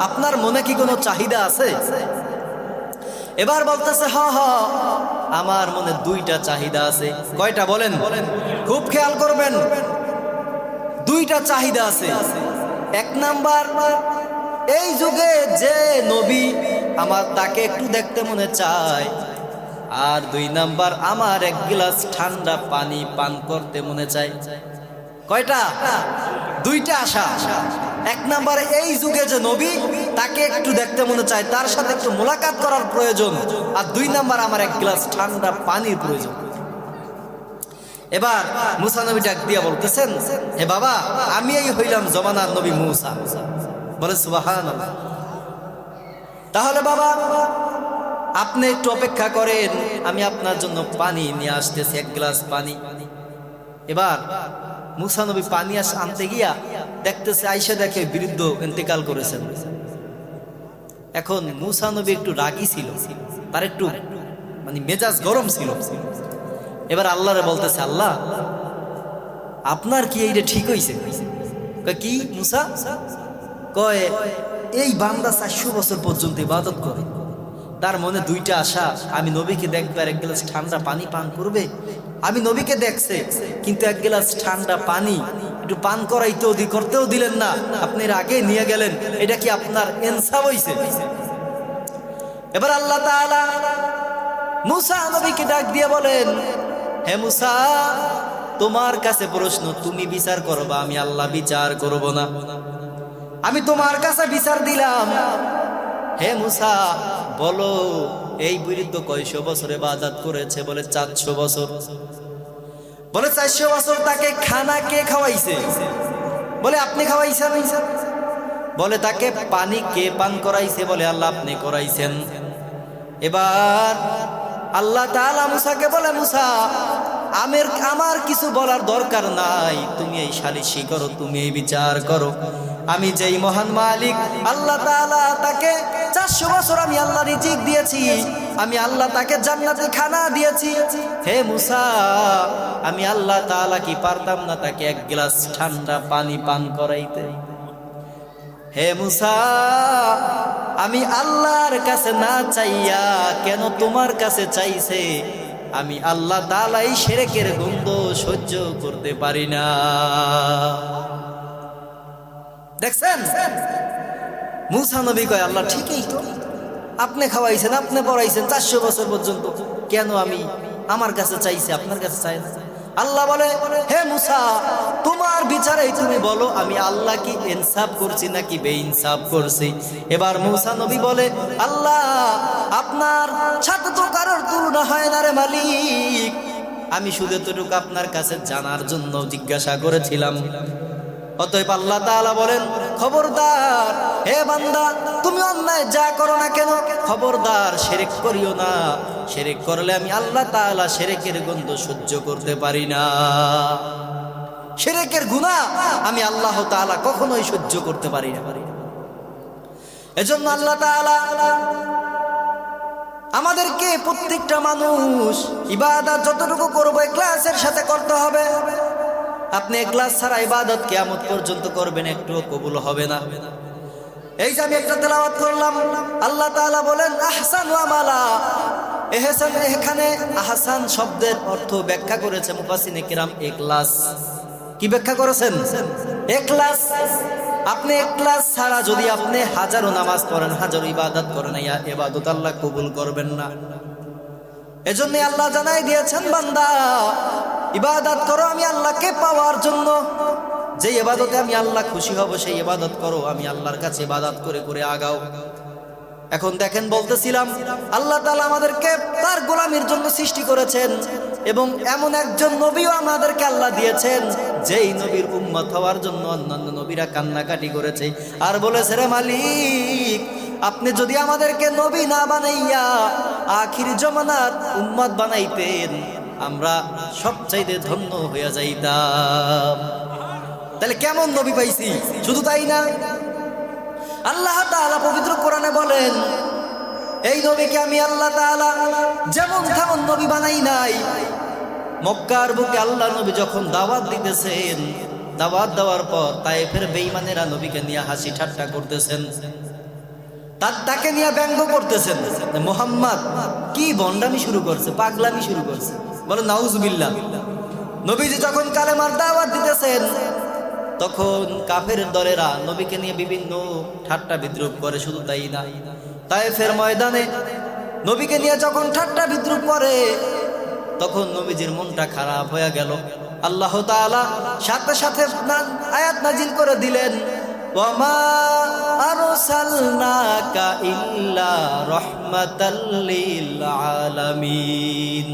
আপনার মনে কি কোনো চাহিদা আছে? এবার বলতেছে, হ আমার মনে 2টা চাহিদা আছে। কয়টা বলেন? খুব খেয়াল করবেন, 2টা চাহিদা আছে। 1 নাম্বার, এই যুগে যে নবী আমার তাকে একটু দেখতে মনে চায়। আর 2 নাম্বার, আমার 1 গ্লাস ঠান্ডা পানি পান করতে মনে চায়। কয়টা? 2টা আশা। 1 নাম্বারে এই যুগে যে নবী তাকে একটু দেখতে মনে চায়, তার সাথে একটু মোলাকাত করার প্রয়োজন। আর 2 নাম্বার, আমার 1 গ্লাস ঠান্ডা পানির প্রয়োজন। এবার মুসা নবী ডাক দিয়া বলতেছেন, হে বাবা আমি এই হইলাম জমানার নবী মুসা। বলে সুবহানাল্লাহ। তাহলে বাবা আপনি একটু অপেক্ষা করেন, আমি আপনার জন্য পানি নিয়ে আসতেছি, 1 গ্লাস পানি। এবার মুসা নবী পানি আনতে গিয়া দেখতেছে, আইসা দেখে বৃদ্ধ ইন্তেকাল করেছেন। এখন মুসা নবী একটু রাগী ছিল, তার একটু মেজাজ গরম ছিল। এবার আল্লাহরে বলতেছে, আল্লাহ আপনার কি এইটা ঠিক হইছে? কি মুসা? কয়, এই বান্দা 400 বছর পর্যন্ত ইবাদত করে, তার মনে 2টা আশা, আমি নবীকে দেখবার 1 গ্লাস ঠান্ডা পানি পান করবে। আমি নবীকে দেখছে, কিন্তু 1 গ্লাস ঠান্ডা পানি একটু পান করতেও দিলেন না, আপনি আগে নিয়ে গেলেন। এটা কি আপনার ইনসাফ হইছে? এবার আল্লাহ তাআলা মুসা নবীকে ডাক দিয়ে বলেন, হে মুসা তোমার কাছে প্রশ্ন, তুমি বিচার করবা, আমি আল্লাহ বিচার করব না। আমি তোমার কাছে বিচার দিলাম। হে মুসা বলো, এই বৃদ্ধ কয়শো বছর ইবাদত করেছে? বলে 400 বছর। বলে 400 বছর তাকে খানা কে খাওয়াইছে? বলে আপনি খাওয়াইছেন। বলে তাকে পানি কে পান করাইছে? বলে আল্লাহ আপনি করাইছেন। এবার আল্লাহ তাআলা মুসাকে বলে, মুসা আমার কিছু বলার দরকার নাই, তুমি এই সালিশি করো, তুমি এই বিচার করো। আমি যেই মহান মালিক আল্লাহ তাআলা, তাকে 400 বছর আমি আল্লাহ রিজিক দিয়েছি, আমি আল্লাহ তাকে জান্নাতে খানা দিয়েছি। হে মুসা আমি আল্লাহ তাআলা কি পারতাম না তাকে 1 গ্লাস ঠান্ডা পানি পান করাইতে? হে মুসা আমি আল্লাহর কাছে না চাইয়া কেন তোমার কাছে চাইছে? আমি আল্লাহ তাআলা এই শিরকের গন্ধ সহ্য করতে পারি না। দেখছেন মুসা নবী কয়, আল্লাহ ঠিকই তো, আপনি খাওয়াইছেন, আপনি পড়াইছেন 400 বছর পর্যন্ত, কেন আমি আমার কাছে চাইছি, আপনার কাছে চাই না? আল্লাহ বলে, হে মুসা তোমার বিচারেই তুমি বলো, আমি আল্লাহ কি ইনসাফ করছি নাকি বেইনসাফ করছি? এবার মুসা নবী বলে, আল্লাহ আপনার সাথে তো কারোর তুলনা হয় না রে মালিক, আমি শুধু এতটুকু আপনার কাছে জানার জন্য জিজ্ঞাসা করেছিলাম। অতএব আল্লাহ তাআলা বলেন, খবরদার হে বান্দা, তুমি অন্যায় যা করো না কেন, খবরদার শিরক করিও না। শিরক করলে আমি আল্লাহ তাআলা শিরকের গন্ধ সহ্য করতে পারি না। শিরকের গুনাহ আমি আল্লাহ তাআলা কখনোই সহ্য করতে পারি না। এজন্য আল্লাহ তাআলা আমাদেরকে প্রত্যেকটা মানুষ ইবাদত যতটুকু করবো ইখলাসের সাথে করতে হবে। আপনি ইখলাস ছাড়া ইবাদত কিয়ামত পর্যন্ত করবেন, একটুও কবুল হবে না। এই যে আমি একটা তেলাওয়াত করলাম, আল্লাহ তাআলা বলেন আহসানু আমালা। এহসান, এখানে আহসান শব্দের অর্থ ব্যাখ্যা করেছে মুফাসসিরিনে কিরাম ইখলাস। কি ব্যাখ্যা করেছেন? ইখলাস। আপনি ইখলাস ছাড়া যদি আপনি হাজারো নামাজ পড়েন, হাজারো ইবাদত করেন, ইয়া ইবাদত আল্লাহ কবুল করবেন না। এজন্য আল্লাহ জানাই দিয়েছেন, বান্দা ইবাদত করো আমি আল্লাহকে পাওয়ার জন্য। যে ইবাদতে আমি আল্লাহ খুশি হব সেই ইবাদত করো, আমি আল্লাহর কাছে ইবাদত করে করে আগাও। এখন দেখেন, বলতেছিলাম আল্লাহ তাআলা আমাদেরকে তার গোলামির জন্য সৃষ্টি করেছেন এবং এমন একজন নবীও আমাদেরকে আল্লাহ দিয়েছেন যেই নবীর উম্মত হওয়ার জন্য অন্যান্য নবীরা কান্নাকাটি করেছে আর বলেছে, রে মালিক, আপনি যদি আমাদেরকে নবী না বানাইয়া আখির জামানার উম্মত বানাইতেন, আমরা সবচাইতে ধন্য হয়ে যাইতাম। তাহলে কেমন নবী পাইছি? শুধু তাই না, আল্লাহ তাআলা পবিত্র কোরআনে বলেন, এই নবীকে আমি আল্লাহ তাআলা যেমন তেমন নবী বানাই নাই। মক্কার বুকে আল্লাহ নবী যখন দাওয়াত দিতেছেন, দাওয়াত দেওয়ার পর তায়েফের বেঈমানেরা নবীকে নিয়ে হাসি ঠাট্টা করতেছেন, তাকে নিয়ে ব্যঙ্গ করতেছেন। মুহাম্মদ কি ভণ্ডামি শুরু করছে, পাগলামি শুরু করছে, বলে নাউজুবিল্লাহ। নবীজি যখন কালেমার দাওয়াত দিতেছেন তখন কাফের দলেরা নবীকে নিয়ে বিভিন্ন ঠাট্টা বিদ্রুপ করে। শুধু তাই না, তায়েফের ময়দানে নবীকে নিয়ে যখন ঠাট্টা বিদ্রুপ করে তখন নবীজির মনটা খারাপ হয়ে গেল। আল্লাহ তাআলা সাথে সাথে আয়াত নাজিল করে দিলেন, ওয়ামা আরসালনাকা ইল্লা রাহমাতাল লিল আলামিন।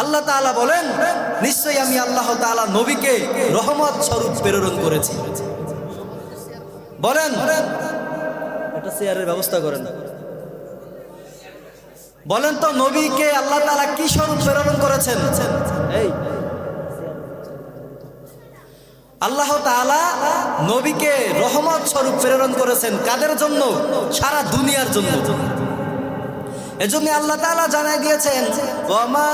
আল্লাহ তাআলা বলেন, নিশ্চয়ই আমি আল্লাহ তাআলা নবীকে রহমত স্বরূপ প্রেরণ করেছি। বলেন, একটা চেয়ারের ব্যবস্থা করেন। বলেন তো, নবীকে আল্লাহ তাআলা কি স্বরূপ প্রেরণ করেছেন? এই আল্লাহ তাআলা নবীকে রহমত স্বরূপ প্রেরণ করেছেন। কাদের জন্য? সারা দুনিয়ার জন্য। এজন্য আল্লাহ তাআলা জানাই দিয়েছেন, ওয়ামা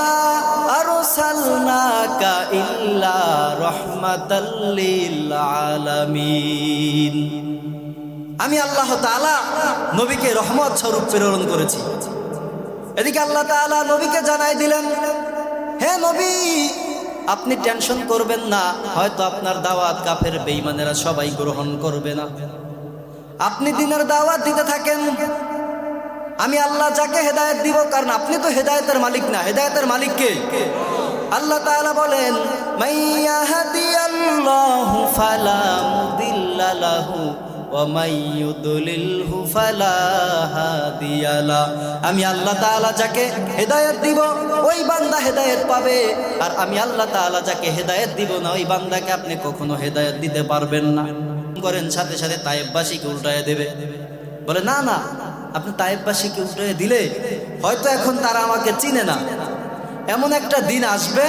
আরসালনাকা ইল্লা রাহমাতাল লিল আলামিন। আমি আল্লাহ তাআলা নবীকে রহমত স্বরূপ প্রেরণ করেছি। এদিকে আল্লাহ তাআলা নবীকে জানাই দিলেন, হে নবী, আপনি টেনশন করবেন না, হয়তো আপনার দাওয়াত কাফের বেঈমানেরা সবাই গ্রহণ করবে না। আপনি দিনের দাওয়াত দিতে থাকেন, আমি আল্লাহ যাকে হেদায়েত দিব, কারণ আপনি তো হেদায়েতের মালিক না। হেদায়েতের মালিক কে? আল্লাহ তাআলা বলেন, মাইয়াহদিয়াল্লাহু ফালা মুদিল্লা লাহু ওয়া মাইয়ুদলিলহু ফালা হাদিয়া লা। আমি আল্লাহ তাআলা যাকে হেদায়েত দিব ওই বান্দা হেদায়েত পাবে, আর আমি আল্লাহ তাআলা যাকে হেদায়েত দিব না ওই বান্দাকে আপনি কখনো হেদায়েত দিতে পারবেন না। করেন সাথে সাথে তায়েফবাসীকে উল্টায় দেবে। বলে, না না, আপনি তায়েফবাসীকে উল্টায় দিলে হয়তো এখন তারা আমাকে চিনে না। এমন একটা দিন আসবে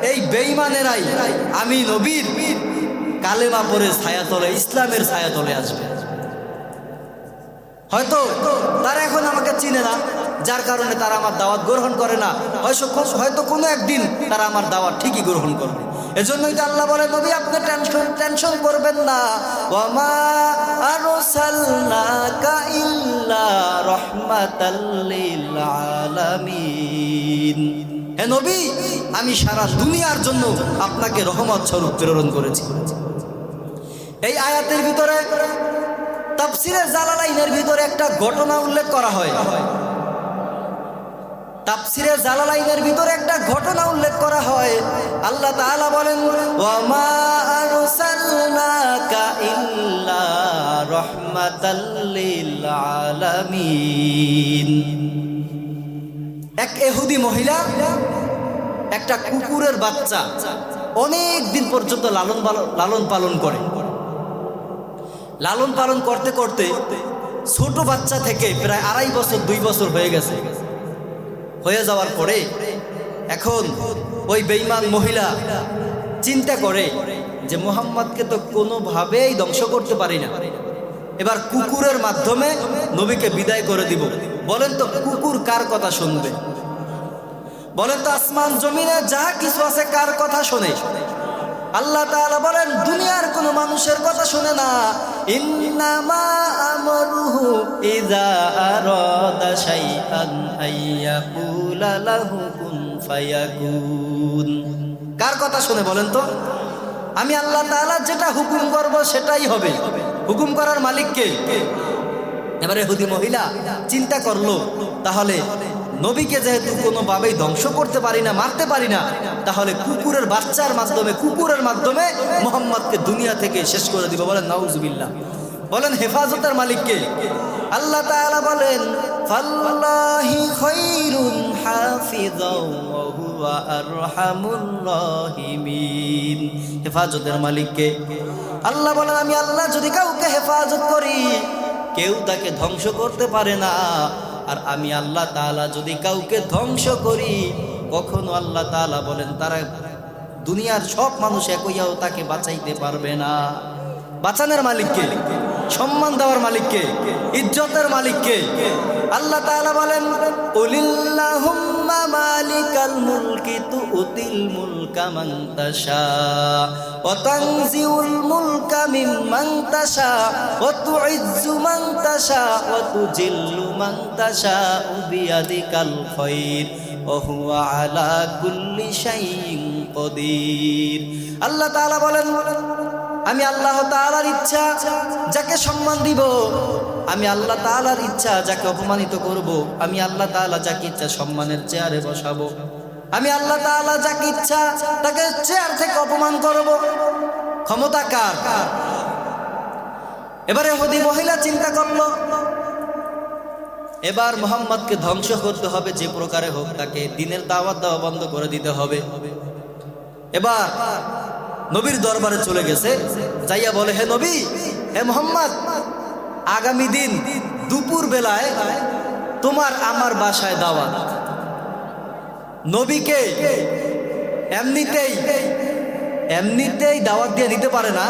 এই বেঈমানেরাই আমি নবীর কালেমা পড়ে ছায়াতলে, ইসলামের ছায়াতলে আসবে। হয়তো তারা এখন আমাকে চিনে না, যার কারণে তারা আমার দাওয়াত গ্রহণ করে না। হয়তো কোনো একদিন তারা আমার দাওয়াত ঠিকই গ্রহণ করবে। এজন্যই তো আল্লাহ বলে, নবী আপনি টেনশন করবেন না, ওয়ামা আরসালনাকা ইল্লা রাহমাতাল লিল আলামিন। হে নবী, আমি সারা দুনিয়ার জন্য আপনাকে রহমত স্বরূপ প্রেরণ করেছি। এই আয়াতের ভিতরে তাফসীরে জালালাইনের ভিতরে একটা ঘটনা উল্লেখ করা হয়। তাফসীরে জালালাইনের ভিতরে একটা ঘটনা উল্লেখ করা হয়। আল্লাহ তাআলা বলেন, ওয়ামা আরসালনাকা ইল্লা রাহমাতাল লিল আলামিন। এক ইহুদি মহিলা একটা কুকুরের বাচ্চা অনেক দিন পর্যন্ত লালন পালন করে। লালন পালন করতে করতে ছোট বাচ্চা থেকে প্রায় 2.5 বছর 2 বছর হয়ে গেছে। হয়ে যাওয়ার পরে এখন ওই বেঈমান মহিলা চিন্তা করে যে মুহাম্মদকে তো কোনোভাবেই ধ্বংস করতে পারি না, এবার কুকুরের মাধ্যমে নবীকে বিদায় করে দিব। বলেন তো কুকুর কার কথা শুনবে? বলেন তো আসমান জমিনে যা কিছু আছে কার কথা শোনে? আল্লাহ তাআলা বলেন দুনিয়ার কোনো মানুষের কথা শুনে না। ইন্নামা আমরুহু ইযা আরাদা শাইআন আইয়াকুলা লাহু কুন ফায়াকুন। কার কথা শুনে বলেন তো? আমি আল্লাহ তাআলা যেটা হুকুম করব সেটাই হবে। হুকুম করার মালিক কে? এবারে ইহুদি মহিলা চিন্তা করলো, তাহলে নবীকে যেহেতু কোনোভাবেই ধ্বংস করতে পারি না, মারতে পারি না, তাহলে কুকুরের বাচ্চার মাধ্যমে, কুকুরের মাধ্যমে মুহাম্মদকে দুনিয়া থেকে শেষ করে দিব। বলেন নাউজুবিল্লাহ। বলেন হেফাজতের মালিক কে? আল্লাহ তাআলা বলেন ফাল্লাহি খায়রুন হাফিযাও ওয়া হুয়া আরহামুর রাহিমিন। হেফাজতের মালিক কে? আল্লাহ বলেন আমি আল্লাহ যদি কাউকে হেফাজত করি কেউ তাকে ধ্বংস করতে পারে না, আর আমি আল্লাহ তাআলা যদি কাউকে ধ্বংস করি কখনো আল্লাহ তাআলা বলেন তারা দুনিয়ার সব মানুষ একইয়াও তাকে বাঁচাইতে পারবে না। বাঁচানোর মালিক কে? সম্মান দেওয়ার মালিক কে? ইজ্জতের মালিক কে? আল্লাহ তাআলা বলেন কুলিল্লাহুম্মা মালিকাল মুলকি তুতিল মুলকা মান তাশা ওয়া তানজিউল মুলকা মিম্মান তাশা ওয়া তুইজ্জু মান তাশা ওয়া তুজিল্লু মান তাশা বিয়াদিকাল খায়র ওয়া হুয়া আলা কুল্লি শাইইন কাদির। আল্লাহ তাআলা বলেন আমি আল্লাহ তাআলার ইচ্ছা যাকে সম্মান দিব, আমি আল্লাহ তাআলার ইচ্ছা যাকে অপমানিত করব, আমি আল্লাহ তাআলা যাকে ইচ্ছা সম্মানের চেয়ারে বসাবো, আমি আল্লাহ তাআলা যাকে ইচ্ছা তাকে চেয়ার থেকে অপমান করব। ক্ষমতা কার? এবারে ইহুদি মহিলা চিন্তা করলো এবার মুহাম্মদকে ধ্বংস করতে হবে, যে প্রকারে হোক তাকে দ্বীনের দাওয়াত দেওয়া বন্ধ করে দিতে হবে। এবার নবীর দরবারে চলে গেছে, যাইয়া বলে হে নবী, হে মুহাম্মদ, আগামী দিন দুপুর বেলায় তোমার আমার বাসায় দাওয়াত। নবীকে এমনিতেই দাওয়াত দিয়ে নিতে পারে না,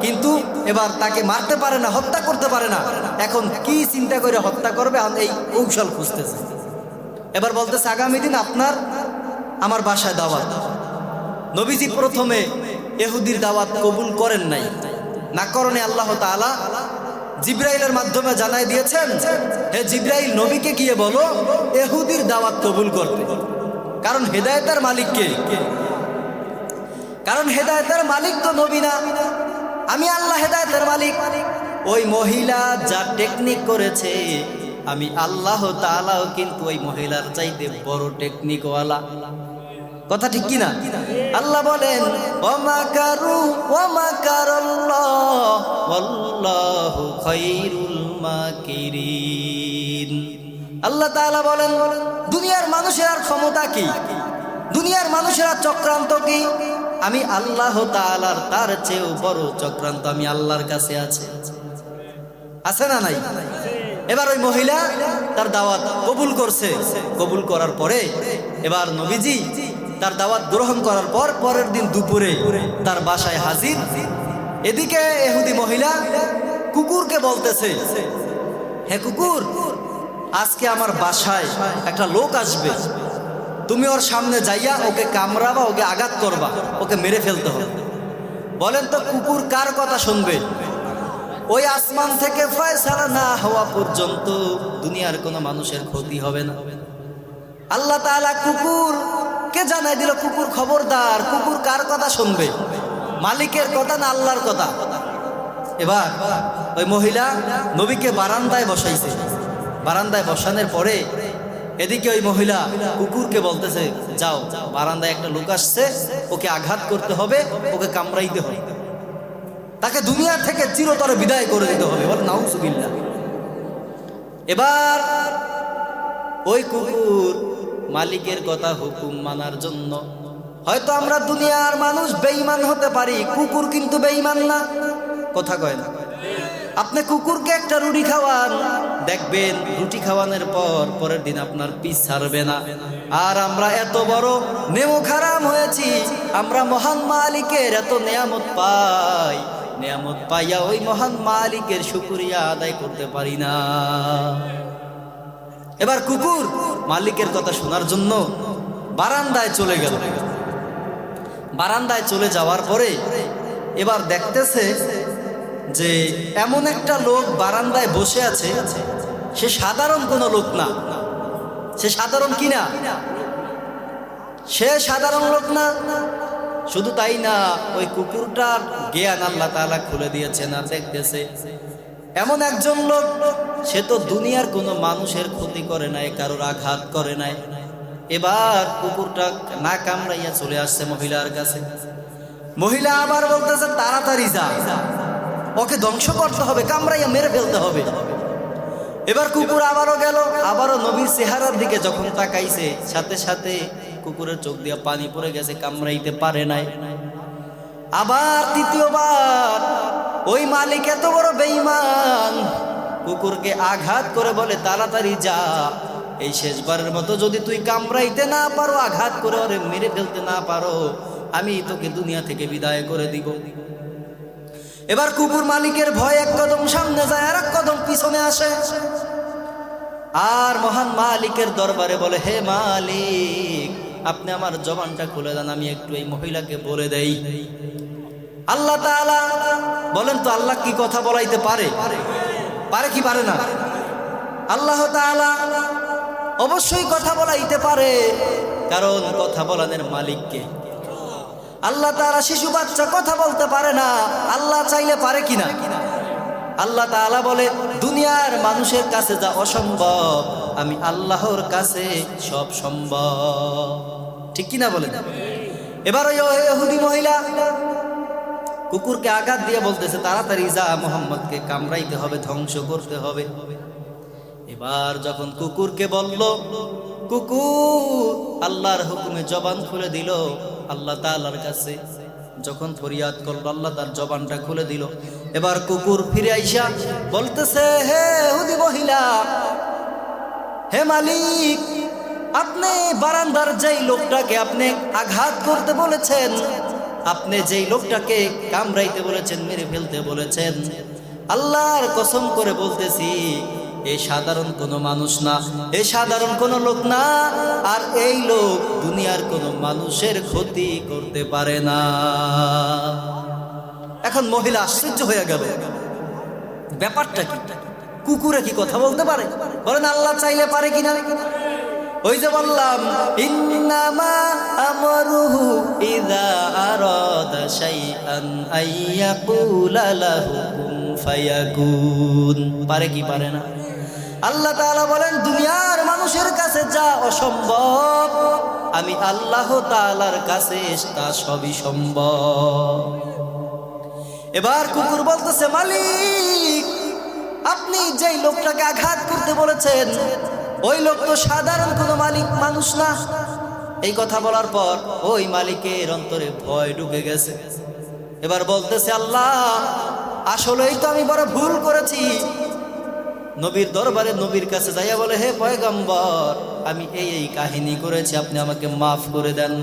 কিন্তু এবার তাকে মারতে পারে না, হত্যা করতে পারে না। এখন কি চিন্তা করে হত্যা করবে এই কৌশল খুঁজতেছে। এবার বলতেছে আগামী দিন আপনার আমার বাসায় দাওয়াত। নবীজি প্রথমে ইহুদির দাওয়াত কবুল করেন নাই, না করণে আল্লাহ তাআলা জিবরাইলের মাধ্যমে জানাই দিয়েছেন হে জিবরাইল নবীকে গিয়ে বলো ইহুদির দাওয়াত কবুল করতে। কারণ হেদায়েতের মালিক কে? কারণ হেদায়েতের মালিক তো নবী না, আমি আল্লাহ হেদায়েতের মালিক। ওই মহিলা যা টেকনিক করেছে আমি আল্লাহ তাআলাও কিন্তু ওই মহিলার চাইতে বড় টেকনিকওয়ালা। কথা ঠিক কিনা? আল্লাহ বলেন ওয়ামাকারু ওয়ামাকারাল্লাহ ওয়াল্লাহু খায়রুল মাকিরিন। আল্লাহ তাআলা বলেন দুনিয়ার মানুষের আর ক্ষমতা কি, দুনিয়ার মানুষের আর চক্রান্ত কি? আমি আল্লাহ তাআলার তার চেয়েও বড় চক্রান্ত আমি আল্লাহর কাছে আছে। আছে না নাই? এবার ওই মহিলা তার দাওয়াত কবুল করছে। কবুল করার পরে এবার নবীজি তার দাওয়াত গ্রহণ করার পর পরের দিন দুপুরে তার বাসায় হাজির। এদিকে ইহুদি মহিলা কুকুরকে বলতেছে হে কুকুর, আজকে আমার বাসায় একটা লোক আসবে, তুমি ওর সামনে যাইয়া ওকে কামড়াবা, ওকে আঘাত করবা, ওকে মেরে ফেলতে হবে। বলেন তো কুকুর কার কথা শুনবে? ওই আসমান থেকে ফয়সালা না হওয়া পর্যন্ত দুনিয়ার কোনো মানুষের ক্ষতি হবে না। আল্লাহ তাআলা কুকুরকে জানাই দিল কুকুর খবরদার, কুকুর কার কথা শুনবে? মালিকের কথা না আল্লাহর কথা? এবার ওই মহিলা নবীকে বারান্দায় বসাইছে। বারান্দায় বসানোর পরে এদিকে ওই মহিলা কুকুরকে বলতেছে যাও, বারান্দায় একটা লোক আসছে, ওকে আঘাত করতে হবে, ওকে কামড়াইতে হবে, তাকে দুনিয়া থেকে চিরতরে বিদায় করে দিতে হবে। বলে নাউজুবিল্লাহ। এবার ওই কুকুর মালিকের কথা হুকুম মানার জন্য, হয়তো আমরা দুনিয়ার মানুষ বেঈমান হতে পারি, কুকুর কিন্তু বেঈমান না। কথা কয় না? আপনি কুকুরকে একটা রুটি খাওয়ান, দেখবেন রুটি খাওয়ানোর পর পরের দিন আপনার পিছ ছাড়বে না। আর আমরা এত বড় নেমো খারাম হয়েছি, আমরা মহান মালিকের এত নেয়ামত পাই, নেয়ামত পাইয়া ওই মহান মালিকের শুকরিয়া আদায় করতে পারি না। এবার কুকুর মালিকের কথা শোনার জন্য বারান্দায় চলে গেল। বারান্দায় চলে যাওয়ার পরে এবার দেখতেছে যে এমন একটা লোক বারান্দায় বসে আছে, সে সাধারণ কোনো লোক না। সে সাধারণ কি না? সে সাধারণ লোক না। শুধু তাই না, ওই কুকুরটার জ্ঞান আল্লাহ তাআলা খুলে দিয়েছেন। আর দেখতেছে এমন একজন লোক, সে তো দুনিয়ার কোনো মানুষের ক্ষতি করে নাই, কারোর আঘাত করে নাই। এবার কুকুরটা না কামড়াইয়া চলে আসছে মহিলার কাছে। মহিলা আবার বলতেছে তাড়াতাড়ি যা, ওকে ধ্বংস করতে হবে, কামড়াইয়া মেরে ফেলতে হবে। এবার কুকুর আবারও গেল, আবারও নবীর চেহারার দিকে যখন তাকাইছে, সাথে সাথে কুকুরের চোখ দিয়ে পানি পড়ে গেছে, কামড়াইতে পারে নাই। আবার তৃতীয়বার ওই মালিক এত বড় বেঈমান, কুকুরকে আঘাত করে বলে তাড়াতাড়ি যা, এই শেষবারের মতো যদি তুই কামড়াইতে না পারো, আঘাত করে ওরে মেরে ফেলতে না পারো, আমি তোকে দুনিয়া থেকে বিদায় করে দিব। এবার কুকুর মালিকের ভয় এক কদম সামনে যায় আর এক কদম পিছনে আসে, আর মহান মালিকের দরবারে বলে, হে মালিক, আপনি আমার জবানটা খুলে দেন, আমি একটু এই মহিলাকে বলে দেই। আল্লাহ তাআলা বলেন তো, আল্লাহ কি কথা বলাইতে পারে? পারে কি পারে না? আল্লাহ তাআলা অবশ্যই কথা বলাইতে পারে, কারণ কথা বলানোর মালিককে। আল্লাহ তাআলা শিশু বাচ্চা কথা বলতে পারে না, আল্লাহ চাইলে পারে কিনা? আল্লাহ তাআলা বলে, দুনিয়ার মানুষের কাছে যা অসম্ভব, আমি আল্লাহর কাছে সব সম্ভব। ঠিক কিনা বলেন? এবার ওই ইহুদি মহিলা কুকুরকে আঘাত দিয়ে বলতেছে তাড়াতাড়ি যা, মুহাম্মদকে কামড়াইতে হবে, ধ্বংস করতে হবে। এবার যখন কুকুরকে বলল, কুকুর আল্লাহর হুকুমে জবান খুলে দিল আল্লাহ তাআলার কাছে। যখন ফরিয়াদ করলো, আল্লাহ তার জবানটা খুলে দিল। এবার কুকুর ফিরে আইসা বলতেছে, হে ইহুদি মহিলা, হে মালিক, আপনি বারান্দার যেই লোকটাকে আপনি আঘাত করতে বলেছেন, আপনি যেই লোকটাকে কামড়াইতে বলেছেন, মেরে ফেলতে বলেছেন, আল্লাহর কসম করে বলতেছি, এই সাধারণ কোনো মানুষ না, এই সাধারণ কোনো লোক না, আর এই লোক দুনিয়ার কোনো মানুষের ক্ষতি করতে পারে না। এখন মহিলা আশ্চর্য হয়ে গেল, ব্যাপারটা কি? কুকুরে কি কথা বলতে পারে? বলেন আল্লাহ চাইলে পারে কিনা? ওই যে বললাম, ইন্নামা আমরুহু ইযা আরাদা শাইআন আইয়াকুলা লাহু কুন ফায়াকুন। পারে কি পারে না? আল্লাহ তাআলা বলেন, দুনিয়ার মানুষের কাছে যা অসম্ভব, আমি আল্লাহ তাআলার কাছে তা সবই সম্ভব। এবার কুকুর বলতেছে, মালিক, আপনি যেই লোকটাকে আঘাত করতে বলেছেন, ওই লোক তো সাধারণ কোনো মানুষ না। এই কথা বলার পর ওই মালিকের অন্তরে ভয় ঢুকে গেছে। এবার বলতেছে, আল্লাহ, আসলেই তো আমি বড় ভুল করেছি। নবীর দরবারে নবীর কাছে যাইয়া বলে, হে পয়গম্বর, আমি এই কাহিনী করেছি, আপনি আমাকে মাফ করে দেন।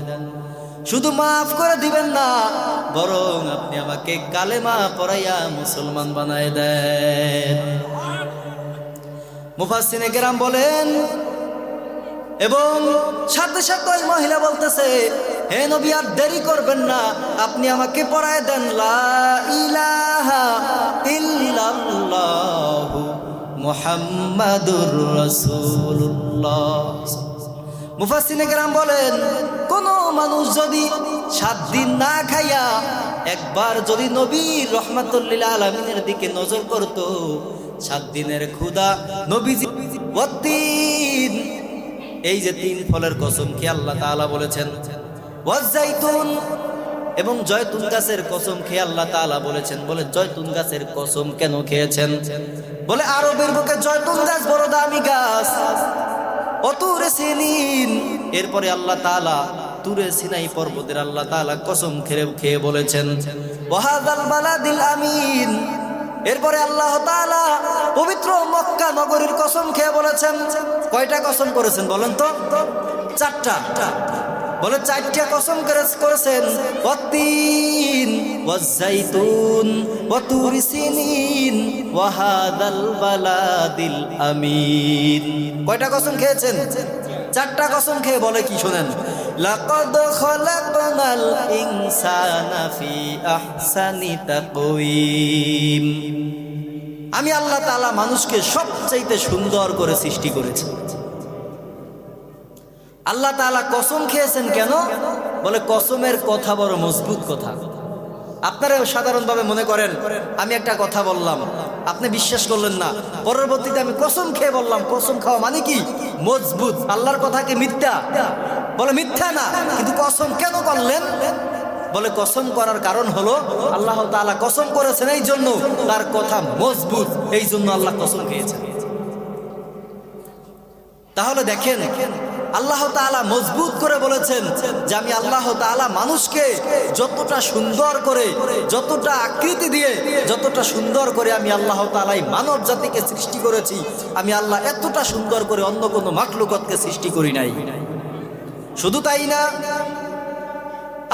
শুধু মাফ করে দিবেন না, বরং আপনি আমাকে কালেমা পড়াইয়া মুসলমান বানায় দেন। মুফাসসিরে কেরাম বলেন, এবং সাথে সাথে ওই মহিলা বলতেছে, হে নবী, আর দেরি করবেন না, আপনি আমাকে পড়ায় দেন লা ইলাহা ইল্লাল্লাহু মুহাম্মাদুর রাসূলুল্লাহ। মুফাসসিরে কেরাম বলেন, কোন মানুষ যদি 7 দিন না খাইয়া একবার যদি নবীর রহমাতুল লিল আলামিনের দিকে নজর করত, 7 দিনের ক্ষুধা নবীজি ওয়াত্তিন, এই যে 3 ফলের কসম খেয়ে আল্লাহ তাআলা বলেছেন, ওয়াজাইতুন, এবং জয়তুন গাছের কসম খেয়ে আল্লাহ তাআলা বলেছেন। বলে জয়তুন গাছের কসম কেন খেয়েছেন? বলে আরবের বুকে জয়তুন গাছ বড় দামি গাছ, অতুরে সিনিন। এরপরে আল্লাহ তাআলা তুরে সিনাই পর্বতের আল্লাহ তাআলা কসম খেয়ে বলেছেন, ওয়াহাদাল বালাদিল আমিন, এরপরে আল্লাহ তাআলা পবিত্র মক্কা নগরীর কসম খেয়ে বলেছেন, কয়টা কসম করেছেন বলেন তো? চারটা। বলে চারটা কসম করেছেন, ওয়াত্তিন ওয়াজ্জাইতুন ওয়াতুরি সিনিন ওয়া হাদাল বালাদিল আমিন। কয়টা কসম খেয়েছেন? চারটা কসম খেয়ে বলে কি শোনেন, লাকাদ খালাকনাল ইনসানা ফি আহসানি তাকওয়িম। আমি আল্লাহ তাআলা মানুষকে সবচাইতে সুন্দর করে সৃষ্টি করেছি। আল্লাহ তাআলা কসম খেয়েছেন কেন? বলে কসমের কথা বড় মজবুত কথা। আপনারা সাধারণভাবে মনে করেন আমি একটা কথা বললাম, আপনি বিশ্বাস করলেন না, পরবর্তীতে আমি কসম খেয়ে বললাম, কসম খাওয়া মানে কি? মজবুত। আল্লাহর কথা কি মিথ্যা? বলে মিথ্যা না, কিন্তু কসম কেন করলেন? বলে কসম করার কারণ হলো আল্লাহ তাআলা কসম করেছেন, এই জন্য তার কথা মজবুত, এই জন্য আল্লাহ কসম খেয়েছেন। তাহলে দেখেন আল্লাহ তাআলা মজবুত করে বলেছেন যে আমি আল্লাহ তাআলা মানুষকে যতটা সুন্দর করে, যতটা আকৃতি দিয়ে, যতটা সুন্দর করে আমি আল্লাহ তাআলা মানব জাতিকে সৃষ্টি করেছি, আমি আল্লাহ এতটা সুন্দর করে অন্য কোনো মাখলুকাতকে সৃষ্টি করি নাই। শুধু তাই না,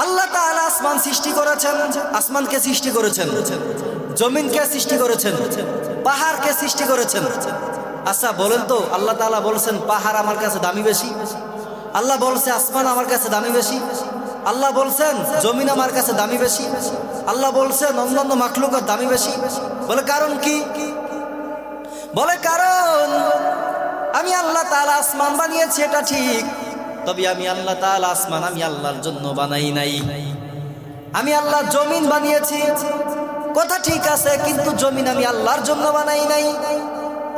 আল্লাহ তাআলা আসমান সৃষ্টি করেছেন, আসমানকে সৃষ্টি করেছেন, জমিনকে সৃষ্টি করেছেন, পাহাড়কে সৃষ্টি করেছেন। আচ্ছা বলেন তো, আল্লাহ তাআলা বলছেন পাহাড় আমার কাছে দামি বেশি? আল্লাহ বলছে আসমান আমার কাছে দামি বেশি? আল্লাহ বলছেন জমিন আমার কাছে দামি বেশি? আল্লাহ বলছেন অন্যান্য মাখলুকাত দামি বেশি? বলে কারণ কি? বলে কারণ আমি আল্লাহ তাআলা আসমান বানিয়েছি, এটা ঠিক, তবে আমি আল্লাহ তাআলা আসমান আমি আল্লাহর জন্য বানাই নাই। আমি আল্লাহ জমিন বানিয়েছি, কথা ঠিক আছে, কিন্তু জমিন আমি আল্লাহর জন্য বানাই নাই।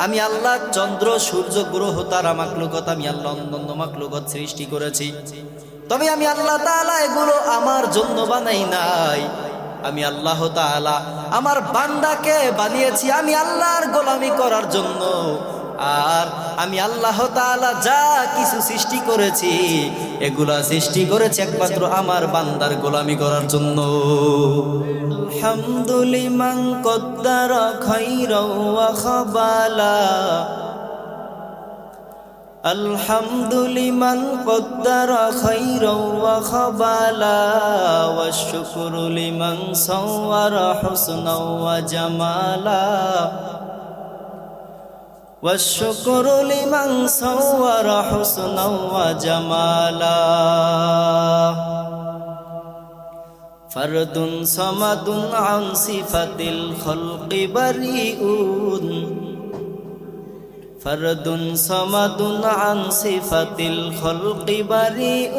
আমি আল্লাহ চন্দ্র সূর্য গ্রহ তারা মাখলুকাত আমি আল্লাহ অন্যান্য মাখলুকাত সৃষ্টি করেছি, তবে আমি আল্লাহ তাআলা এগুলো আমার জন্য বানাই নাই। আমি আল্লাহ তাআলা আমার বান্দাকে বানিয়েছি আমি আল্লাহর গোলামি করার জন্য। আর আমি আল্লাহ তাআলা যা কিছু সৃষ্টি করেছি এগুলা সৃষ্টি করেছি একমাত্র আমার বান্দার গোলামি করার জন্য। আলহামদুলিমান কদ্দারা খাইরা ওয়া খাবালা, আলহামদুলিমান কদ্দারা খাইরা ওয়া খাবালা, ওয়াশ শুকরু লিমান সাওয়ারা হুসনা ওয়া জামালা, والشكر لمن صور حسنا وجمالا، فرد صمد عن صفة الخلق بريء، فرد صمد عن صفة الخلق بريء،